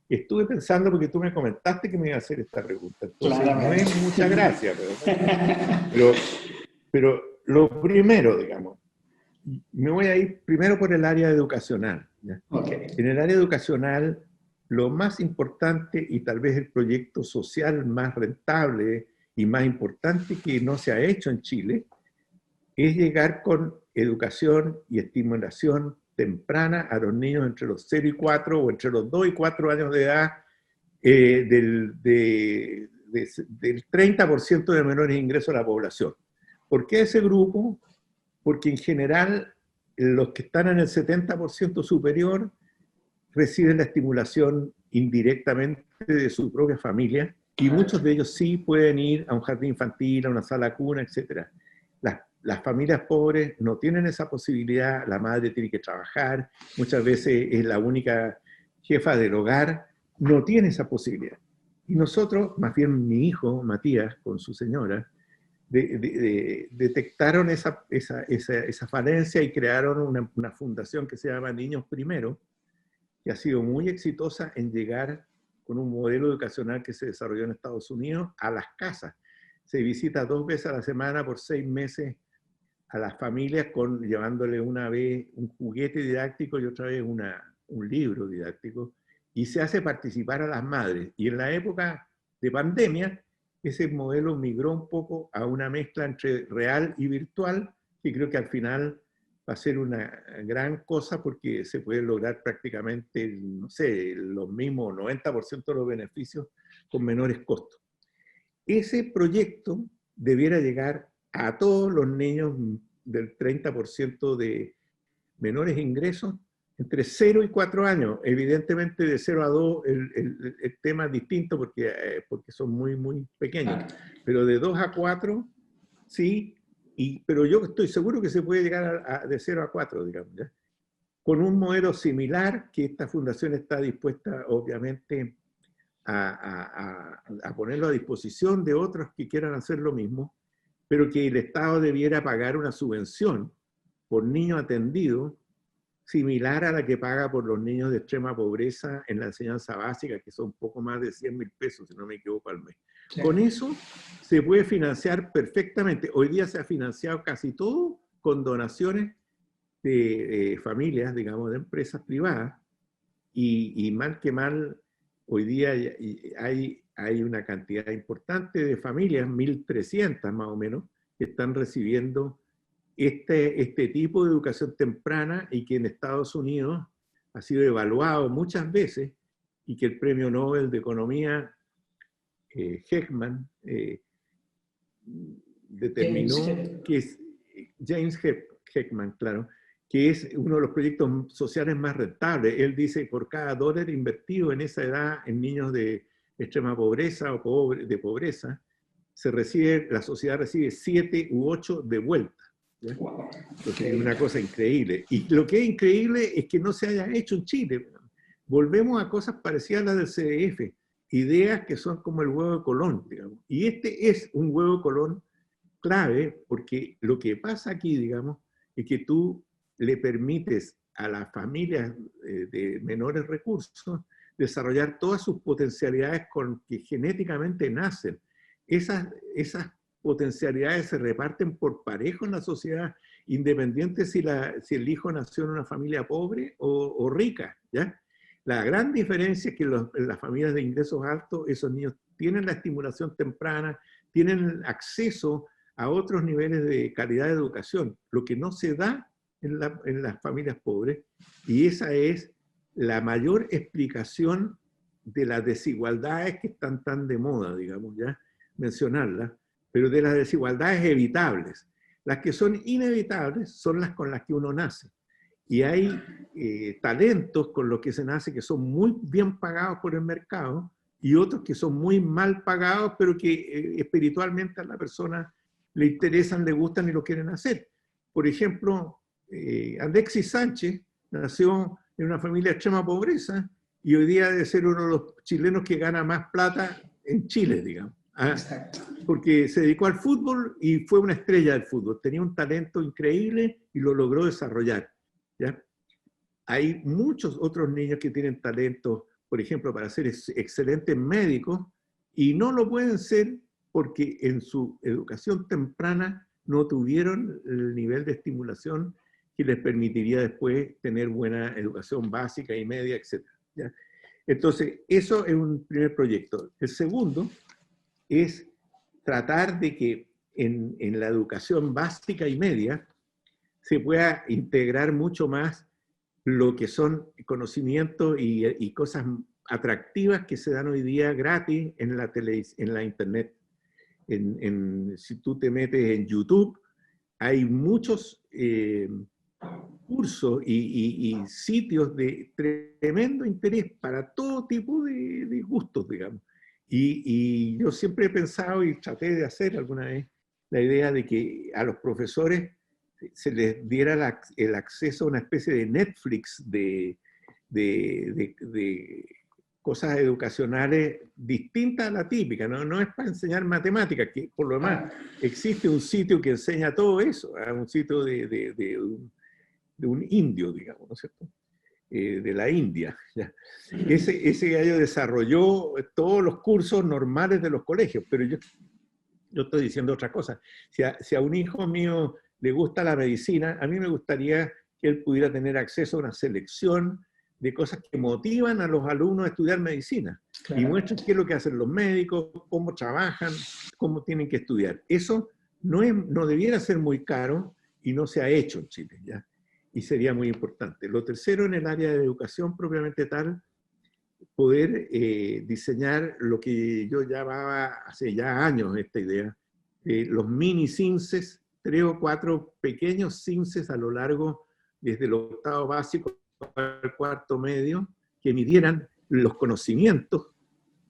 [SPEAKER 2] estuve pensando porque tú me comentaste que me iba a hacer esta pregunta. Entonces, no es mucha gracia, pero lo primero, digamos, me voy a ir primero por el área educacional, ¿ya?
[SPEAKER 3] Okay.
[SPEAKER 2] En el área educacional, lo más importante y tal vez el proyecto social más rentable y más importante que no se ha hecho en Chile es llegar con educación y estimulación temprana a los niños entre los 0 y 4 o entre los 2 y 4 años de edad del 30% de menores ingresos a la población. ¿Por qué ese grupo? Porque en general los que están en el 70% superior reciben la estimulación indirectamente de su propia familia y muchos de ellos sí pueden ir a un jardín infantil, a una sala cuna, etc. Las familias pobres no tienen esa posibilidad, la madre tiene que trabajar, muchas veces es la única jefa del hogar, no tiene esa posibilidad. Y nosotros, más bien mi hijo, Matías, con su señora, detectaron esa falencia y crearon una fundación que se llama Niños Primero, que ha sido muy exitosa en llegar con un modelo educacional que se desarrolló en Estados Unidos a las casas. Se visita 2 veces a la semana por 6 meses a las familias llevándole una vez un juguete didáctico y otra vez un libro didáctico, y se hace participar a las madres. Y en la época de pandemia, ese modelo migró un poco a una mezcla entre real y virtual, que creo que al final va a ser una gran cosa porque se puede lograr prácticamente, no sé, los mismos 90% de los beneficios con menores costos. Ese proyecto debiera llegar a todos los niños del 30% de menores ingresos entre 0 y 4 años. Evidentemente de 0 a 2 el tema es distinto porque son muy, muy pequeños. Pero de 2 a 4, sí, pero yo estoy seguro que se puede llegar de 0 a 4, digamos, ¿ya? con un modelo similar que esta fundación está dispuesta, obviamente, a ponerlo a disposición de otros que quieran hacer lo mismo, pero que el Estado debiera pagar una subvención por niño atendido similar a la que paga por los niños de extrema pobreza en la enseñanza básica, que son poco más de 100.000 pesos, si no me equivoco, al mes. Sí. Con eso se puede financiar perfectamente. Hoy día se ha financiado casi todo con donaciones de familias, digamos, de empresas privadas, y mal que mal, hoy día hay una cantidad importante de familias, 1.300 más o menos, que están recibiendo este tipo de educación temprana, y que en Estados Unidos ha sido evaluado muchas veces, y que el Premio Nobel de Economía, Heckman, determinó que es James Heckman, claro, que es uno de los proyectos sociales más rentables. Él dice, por cada dólar invertido en esa edad en niños de extrema pobreza o de pobreza, la sociedad recibe 7 u 8 de vuelta. Wow. Entonces, es una cosa increíble. Y lo que es increíble es que no se haya hecho en Chile. Volvemos a cosas parecidas a las del CDF, ideas que son como el huevo de Colón, digamos. Y este es un huevo de Colón clave, porque lo que pasa aquí, digamos, es que tú le permites a las familias de menores recursos desarrollar todas sus potencialidades con que genéticamente nacen. Esas potencialidades se reparten por parejo en la sociedad, independiente si el hijo nació en una familia pobre o rica, ¿ya? La gran diferencia es que en las familias de ingresos altos, esos niños tienen la estimulación temprana, tienen acceso a otros niveles de calidad de educación, lo que no se da en las familias pobres, y esa es la mayor explicación de las desigualdades que están tan de moda, digamos, ya mencionarlas, pero de las desigualdades evitables. Las que son inevitables son las con las que uno nace. Y hay talentos con los que se nace que son muy bien pagados por el mercado, y otros que son muy mal pagados, pero que espiritualmente a la persona le interesan, le gustan y lo quieren hacer. Por ejemplo, Alexis Sánchez nació en una familia de extrema pobreza, y hoy día debe ser uno de los chilenos que gana más plata en Chile, digamos. Exacto. Porque se dedicó al fútbol y fue una estrella del fútbol. Tenía un talento increíble y lo logró desarrollar, ¿ya? Hay muchos otros niños que tienen talento, por ejemplo, para ser excelentes médicos, y no lo pueden ser porque en su educación temprana no tuvieron el nivel de estimulación que les permitiría después tener buena educación básica y media, etc. ¿Ya? Entonces, eso es un primer proyecto. El segundo es tratar de que en la educación básica y media se pueda integrar mucho más lo que son conocimientos y cosas atractivas que se dan hoy día gratis en la internet. Si tú te metes en YouTube, hay muchos cursos y sitios de tremendo interés para todo tipo de gustos, digamos. Y yo siempre he pensado, y traté de hacer alguna vez, la idea de que a los profesores se les diera el acceso a una especie de Netflix de cosas educacionales distintas a la típica, ¿no? No es para enseñar matemáticas, que por lo demás existe un sitio que enseña todo eso, un sitio de un indio, digamos, ¿no es cierto? De la India. ¿Ya? Ese gallo desarrolló todos los cursos normales de los colegios, pero yo estoy diciendo otra cosa. Si a un hijo mío le gusta la medicina, a mí me gustaría que él pudiera tener acceso a una selección de cosas que motivan a los alumnos a estudiar medicina. Claro. Y muestran qué es lo que hacen los médicos, cómo trabajan, cómo tienen que estudiar. Eso no debiera ser muy caro y no se ha hecho en Chile, ¿ya? Y sería muy importante. Lo tercero, en el área de educación propiamente tal, poder diseñar lo que yo llamaba hace ya años esta idea, los mini CINCES, 3 o 4 pequeños CINCES a lo largo, desde el octavo básico al cuarto medio, que midieran los conocimientos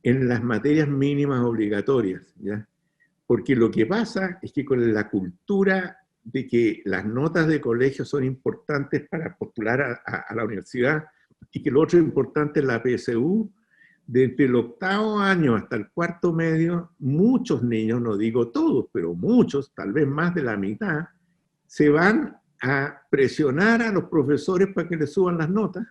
[SPEAKER 2] en las materias mínimas obligatorias, ¿ya? Porque lo que pasa es que con la cultura de que las notas de colegio son importantes para postular a la universidad y que lo otro importante es la PSU. Desde el octavo año hasta el cuarto medio, muchos niños, no digo todos, pero muchos, tal vez más de la mitad, se van a presionar a los profesores para que les suban las notas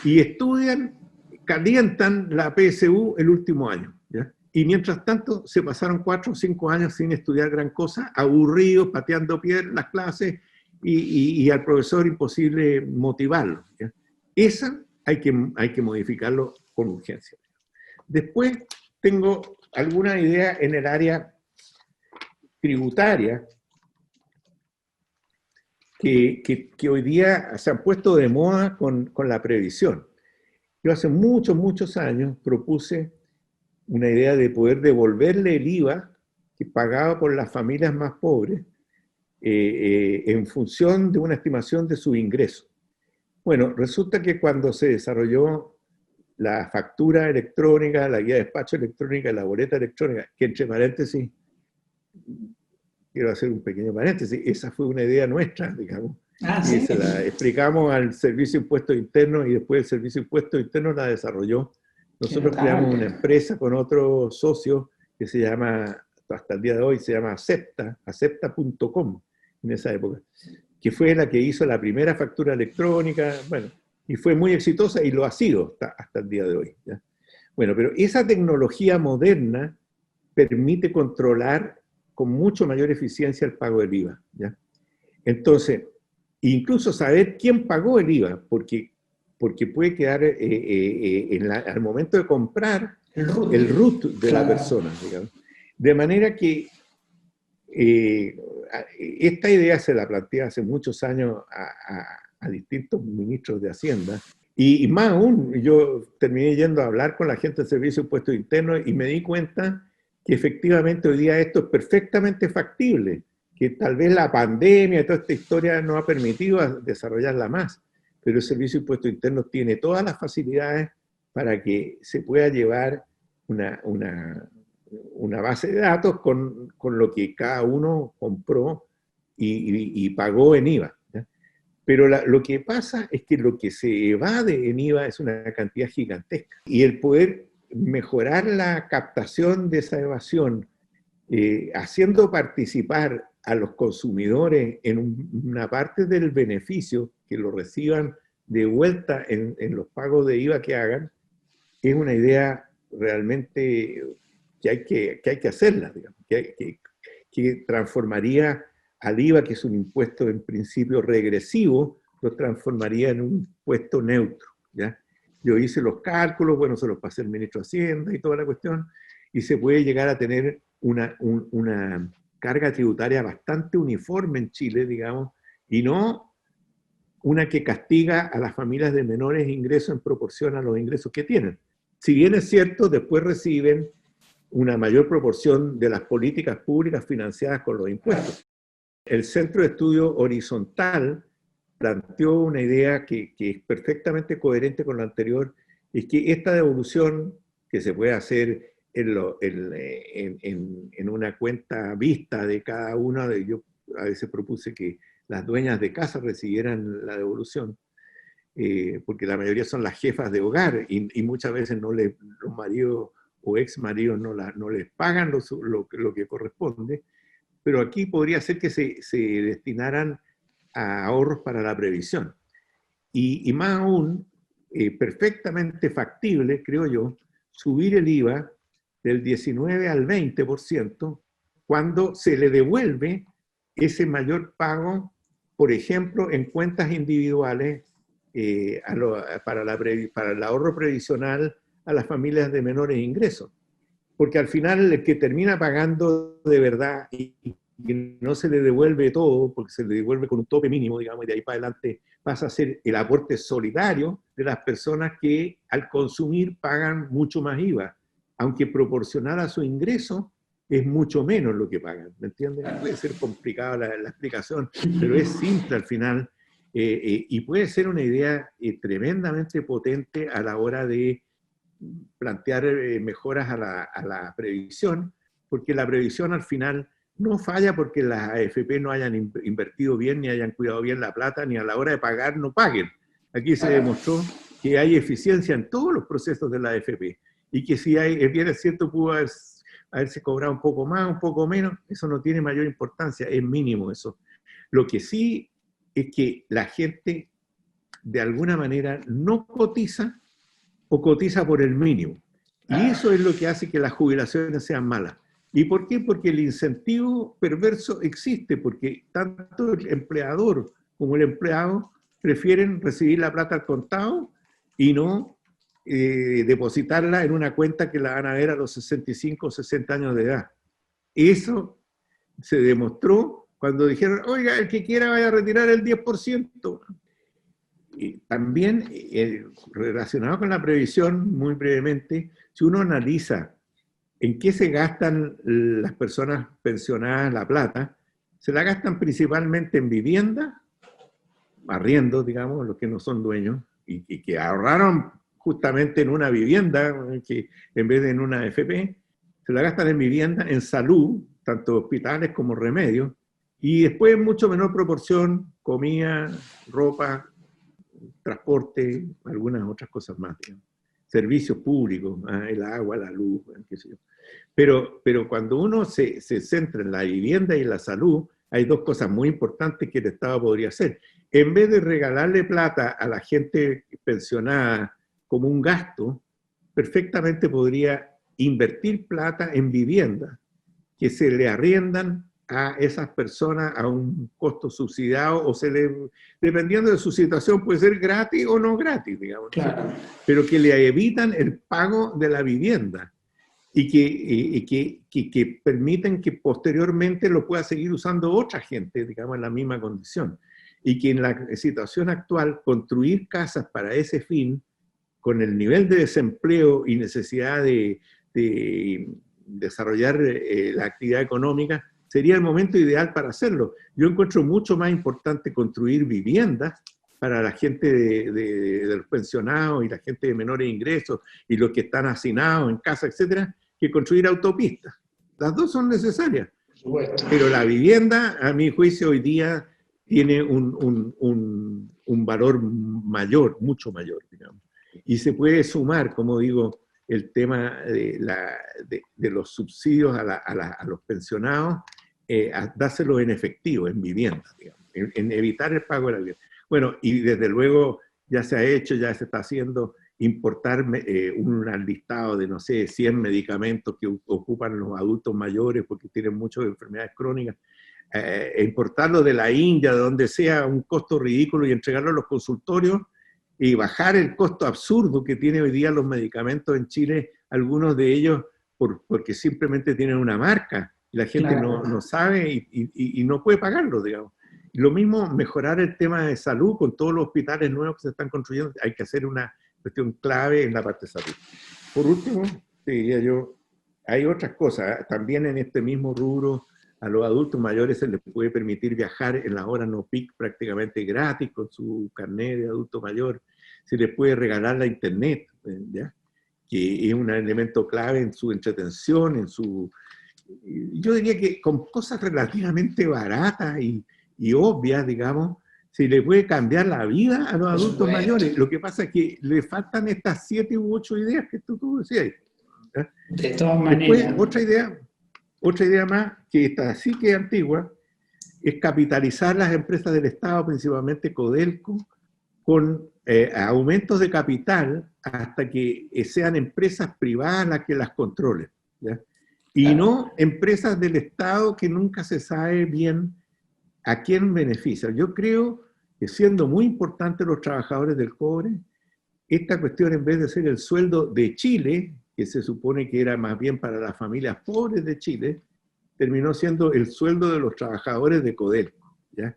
[SPEAKER 2] y estudian, calientan la PSU el último año, ¿ya? Y mientras tanto se pasaron 4 o 5 años sin estudiar gran cosa, aburridos, pateando piedras las clases y al profesor imposible motivarlo, ¿ya? Esa hay que modificarlo con urgencia. Después tengo alguna idea en el área tributaria que hoy día se han puesto de moda con la previsión. Yo hace muchos, muchos años propuse una idea de poder devolverle el IVA que pagaba por las familias más pobres en función de una estimación de su ingreso. Bueno, resulta que cuando se desarrolló la factura electrónica, la guía de despacho electrónica, la boleta electrónica, que entre paréntesis, quiero hacer un pequeño paréntesis, esa fue una idea nuestra, digamos,
[SPEAKER 1] ¿Sí?
[SPEAKER 2] y se la explicamos al Servicio de Impuestos Internos y después el Servicio de Impuestos Internos la desarrolló. Nosotros creamos una empresa con otro socio que se llama, hasta el día de hoy, se llama Acepta, acepta.com en esa época, que fue la que hizo la primera factura electrónica, bueno, y fue muy exitosa y lo ha sido hasta el día de hoy, ¿ya? Bueno, pero esa tecnología moderna permite controlar con mucho mayor eficiencia el pago del IVA, ¿ya? Entonces, incluso saber quién pagó el IVA, porque puede quedar al momento de comprar el RUT de la persona, digamos. De manera que esta idea se la planteé hace muchos años a distintos ministros de Hacienda, y más aún, yo terminé yendo a hablar con la gente del Servicio de Impuestos Internos y me di cuenta que efectivamente hoy día esto es perfectamente factible, que tal vez la pandemia y toda esta historia no ha permitido desarrollarla más, pero el Servicio de Impuestos Internos tiene todas las facilidades para que se pueda llevar una base de datos con lo que cada uno compró y pagó en IVA, ¿ya? Pero lo que pasa es que lo que se evade en IVA es una cantidad gigantesca. Y el poder mejorar la captación de esa evasión, haciendo participar a los consumidores en una parte del beneficio, que lo reciban de vuelta en los pagos de IVA que hagan, es una idea realmente que hay que hacerla, digamos, que transformaría al IVA, que es un impuesto en principio regresivo, lo transformaría en un impuesto neutro, ¿ya? Yo hice los cálculos, bueno, se los pasé al ministro de Hacienda y toda la cuestión, y se puede llegar a tener una carga tributaria bastante uniforme en Chile, digamos, y no una que castiga a las familias de menores ingresos en proporción a los ingresos que tienen. Si bien es cierto, después reciben una mayor proporción de las políticas públicas financiadas con los impuestos. El Centro de Estudio Horizontal planteó una idea que es perfectamente coherente con lo anterior, es que esta devolución que se puede hacer en una cuenta vista de cada uno, yo a veces propuse que las dueñas de casa recibieran la devolución, porque la mayoría son las jefas de hogar y muchas veces los maridos o ex maridos no les pagan lo que corresponde, pero aquí podría ser que se destinaran a ahorros para la previsión. Y más aún, perfectamente factible, creo yo, subir el IVA del 19 al 20% cuando se le devuelve ese mayor pago, por ejemplo, en cuentas individuales para el ahorro previsional a las familias de menores ingresos. Porque al final el que termina pagando de verdad y no se le devuelve todo, porque se le devuelve con un tope mínimo, digamos, y de ahí para adelante pasa a ser el aporte solidario de las personas que al consumir pagan mucho más IVA, aunque proporcional a su ingreso es mucho menos lo que pagan, ¿me entiendes? Puede ser complicada la explicación, pero es simple al final, y puede ser una idea tremendamente potente a la hora de plantear mejoras a la previsión, porque la previsión al final no falla porque las AFP no hayan invertido bien, ni hayan cuidado bien la plata, ni a la hora de pagar no paguen. Aquí se demostró que hay eficiencia en todos los procesos de la AFP, y que si hay, bien es cierto, pudo haberse cobrado un poco más, un poco menos, eso no tiene mayor importancia, es mínimo eso. Lo que sí es que la gente de alguna manera no cotiza o cotiza por el mínimo. Y eso es lo que hace que las jubilaciones sean malas. ¿Y por qué? Porque el incentivo perverso existe, porque tanto el empleador como el empleado prefieren recibir la plata al contado y no depositarla en una cuenta que la van a ver a los 65 o 60 años de edad. Eso se demostró cuando dijeron, oiga, el que quiera vaya a retirar el 10%. Y también relacionado con la previsión, muy brevemente, si uno analiza en qué se gastan las personas pensionadas la plata, se la gastan principalmente en vivienda, arriendo, digamos, los que no son dueños, y que ahorraron justamente en una vivienda, que en vez de en una FP, se la gastan en vivienda, en salud, tanto hospitales como remedios, y después en mucho menor proporción, comida, ropa, transporte, algunas otras cosas más, digamos. Servicios públicos, el agua, la luz, qué sé yo. Pero cuando uno se centra en la vivienda y la salud, hay dos cosas muy importantes que el Estado podría hacer. En vez de regalarle plata a la gente pensionada como un gasto, perfectamente podría invertir plata en vivienda que se le arriendan a esas personas a un costo subsidiado, o dependiendo de su situación, puede ser gratis o no gratis, digamos.
[SPEAKER 1] Claro.
[SPEAKER 2] Pero que le evitan el pago de la vivienda y que permiten que posteriormente lo pueda seguir usando otra gente, digamos, en la misma condición. Y que en la situación actual, construir casas para ese fin, con el nivel de desempleo y necesidad de desarrollar la actividad económica, sería el momento ideal para hacerlo. Yo encuentro mucho más importante construir viviendas para la gente de los pensionados y la gente de menores ingresos y los que están hacinados en casa, etcétera, que construir autopistas. Las dos son necesarias. Pero la vivienda, a mi juicio, hoy día tiene un valor mayor, mucho mayor, digamos. Y se puede sumar, como digo, el tema de los subsidios a los pensionados, a dárselos en efectivo, en vivienda, digamos, en evitar el pago de la vivienda. Bueno, y desde luego ya se ha hecho, ya se está haciendo, importar un listado de, no sé, 100 medicamentos que ocupan los adultos mayores porque tienen muchas enfermedades crónicas, importarlo de la India, de donde sea, a un costo ridículo, y entregarlo a los consultorios y bajar el costo absurdo que tienen hoy día los medicamentos en Chile, algunos de ellos porque simplemente tienen una marca y la gente no sabe y no puede pagarlo, digamos. Lo mismo, mejorar el tema de salud con todos los hospitales nuevos que se están construyendo. Hay que hacer una cuestión clave en la parte de salud. Por último, te diría yo, hay otras cosas. También en este mismo rubro, a los adultos mayores se les puede permitir viajar en las horas no peak prácticamente gratis con su carnet de adulto mayor. Se les puede regalar la internet, ¿ya? Que es un elemento clave en su entretención, en su... Yo diría que con cosas relativamente baratas y obvias, digamos, se le puede cambiar la vida a los adultos mayores. Lo que pasa es que le faltan estas 7 u 8 ideas que tú decías. ¿Ya?
[SPEAKER 1] De todas maneras.
[SPEAKER 2] Después, otra idea más, que esta sí que es antigua, es capitalizar las empresas del Estado, principalmente Codelco, con aumentos de capital hasta que sean empresas privadas las que las controlen, ¿ya? Y no empresas del Estado que nunca se sabe bien a quién beneficia. Yo creo que, siendo muy importantes los trabajadores del cobre, esta cuestión, en vez de ser el sueldo de Chile, que se supone que era más bien para las familias pobres de Chile, terminó siendo el sueldo de los trabajadores de Codelco, ¿ya?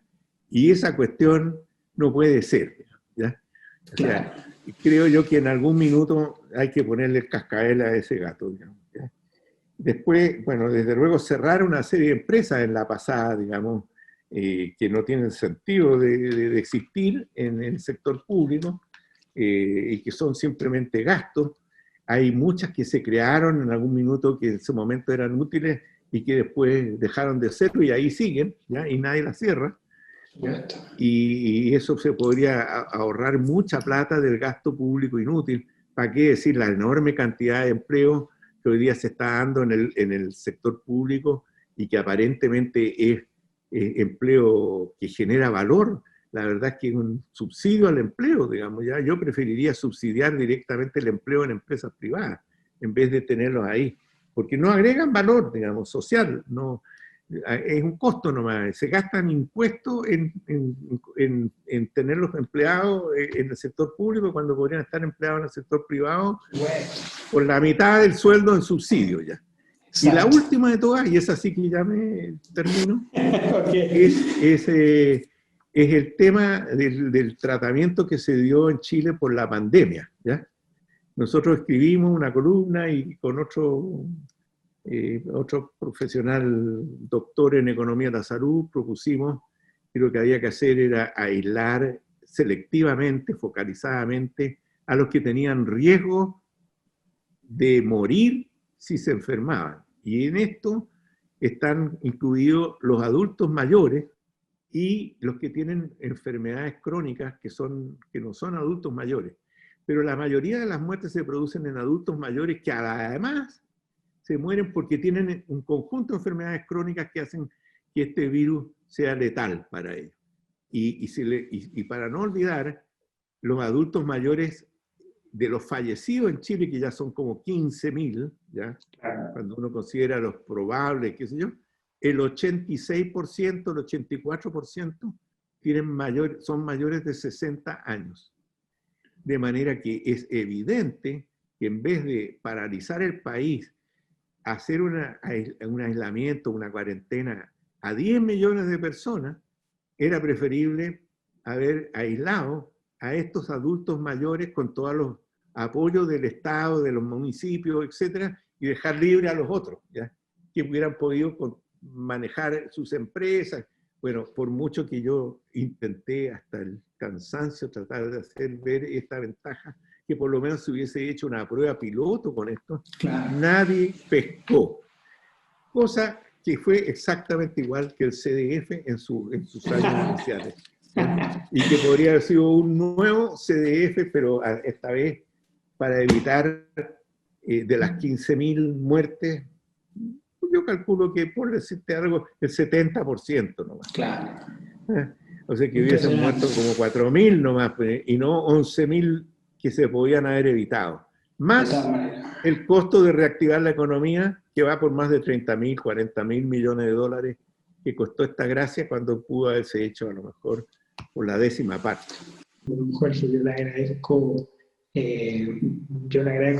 [SPEAKER 2] Y esa cuestión no puede ser, ¿ya? O sea, creo yo que en algún minuto hay que ponerle el cascabel a ese gato, digamos, ¿ya? Después, bueno, desde luego cerrar una serie de empresas en la pasada, digamos, que no tienen sentido de existir en el sector público, y que son simplemente gastos. Hay muchas que se crearon en algún minuto que en su momento eran útiles y que después dejaron de hacerlo y ahí siguen, ¿ya? Y nadie las cierra. Y eso se podría ahorrar mucha plata del gasto público inútil. ¿Para qué decir la enorme cantidad de empleo que hoy día se está dando en el sector público y que aparentemente es empleo que genera valor? La verdad es que es un subsidio al empleo, digamos, ¿ya? Yo preferiría subsidiar directamente el empleo en empresas privadas en vez de tenerlos ahí, porque no agregan valor, digamos, social, no, es un costo nomás, se gastan impuestos en tener los empleados en el sector público cuando podrían estar empleados en el sector privado por la mitad del sueldo en subsidio ya. Y la última de todas, y esa sí que ya me termino, es el tema del tratamiento que se dio en Chile por la pandemia, ¿ya? Nosotros escribimos una columna y con otro profesional doctor en economía de la salud propusimos que lo que había que hacer era aislar selectivamente, focalizadamente, a los que tenían riesgo de morir si se enfermaban. Y en esto están incluidos los adultos mayores y los que tienen enfermedades crónicas que no son adultos mayores. Pero la mayoría de las muertes se producen en adultos mayores que además se mueren porque tienen un conjunto de enfermedades crónicas que hacen que este virus sea letal para ellos. Y para no olvidar, los adultos mayores de los fallecidos en Chile, que ya son como 15.000, ¿ya? Cuando uno considera los probables, qué sé yo, el 86%, el 84% son mayores de 60 años. De manera que es evidente que en vez de paralizar el país, hacer un aislamiento, una cuarentena a 10 millones de personas, era preferible haber aislado a estos adultos mayores con todos los apoyos del Estado, de los municipios, etcétera, y dejar libre a los otros, ¿ya? Que hubieran podido manejar sus empresas. Bueno, por mucho que yo intenté hasta el cansancio tratar de hacer ver esta ventaja, que por lo menos se hubiese hecho una prueba piloto con esto, nadie pescó. Cosa que fue exactamente igual que el CDF en sus años iniciales. Y que podría haber sido un nuevo CDF, pero esta vez para evitar de las 15.000 muertes, yo calculo que, por decirte algo, el 70% nomás.
[SPEAKER 1] Claro.
[SPEAKER 2] O sea que hubiesen muerto como 4.000 nomás, y no 11.000 que se podían haber evitado. Más el costo de reactivar la economía, que va por más de 30.000, 40.000 millones de dólares, que costó esta gracia cuando pudo haberse hecho a lo mejor por la 10ª parte.
[SPEAKER 1] Jorge, yo le agradezco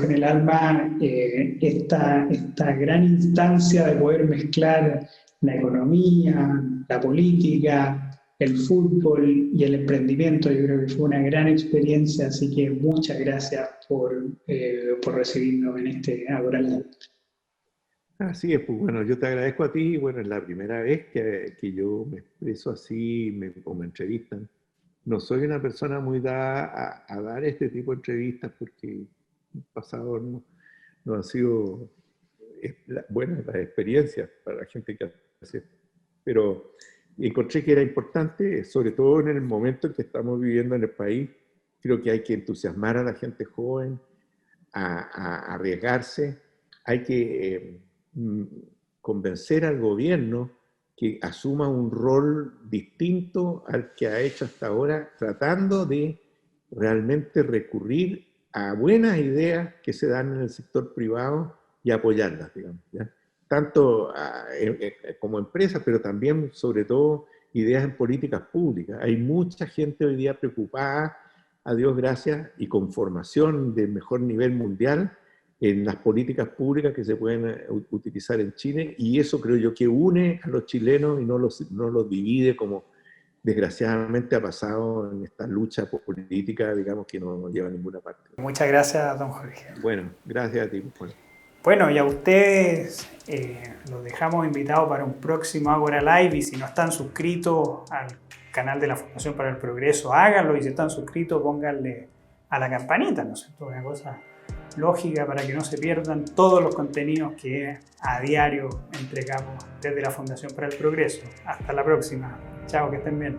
[SPEAKER 1] en el alma esta gran instancia de poder mezclar la economía, la política, el fútbol y el emprendimiento. Yo creo que fue una gran experiencia, así que muchas gracias por recibirnos en este Agora Live.
[SPEAKER 2] Así es, pues bueno, yo te agradezco a ti. Bueno, es la primera vez que yo me expreso así o me entrevistan. No soy una persona muy dada a dar este tipo de entrevistas porque en el pasado no han sido buenas las experiencias para la gente que hace. Pero encontré que era importante, sobre todo en el momento en que estamos viviendo en el país. Creo que hay que entusiasmar a la gente joven a arriesgarse. Hay que convencer al gobierno que asuma un rol distinto al que ha hecho hasta ahora, tratando de realmente recurrir a buenas ideas que se dan en el sector privado y apoyarlas, digamos, ¿ya? Tanto como empresas, pero también, sobre todo, ideas en políticas públicas. Hay mucha gente hoy día preocupada, a Dios gracias, y con formación de mejor nivel mundial en las políticas públicas que se pueden utilizar en Chile, y eso creo yo que une a los chilenos y no los divide, como desgraciadamente ha pasado en esta lucha política, digamos, que no lleva a ninguna parte.
[SPEAKER 1] Muchas gracias, don Jorge.
[SPEAKER 2] Bueno, gracias a ti, Juan.
[SPEAKER 1] Bueno, y a ustedes los dejamos invitados para un próximo Agora Live, y si no están suscritos al canal de la Fundación para el Progreso, háganlo, y si están suscritos, pónganle a la campanita, ¿no es cierto? Una cosa lógica para que no se pierdan todos los contenidos que a diario entregamos desde la Fundación para el Progreso. Hasta la próxima. Chao, que estén bien.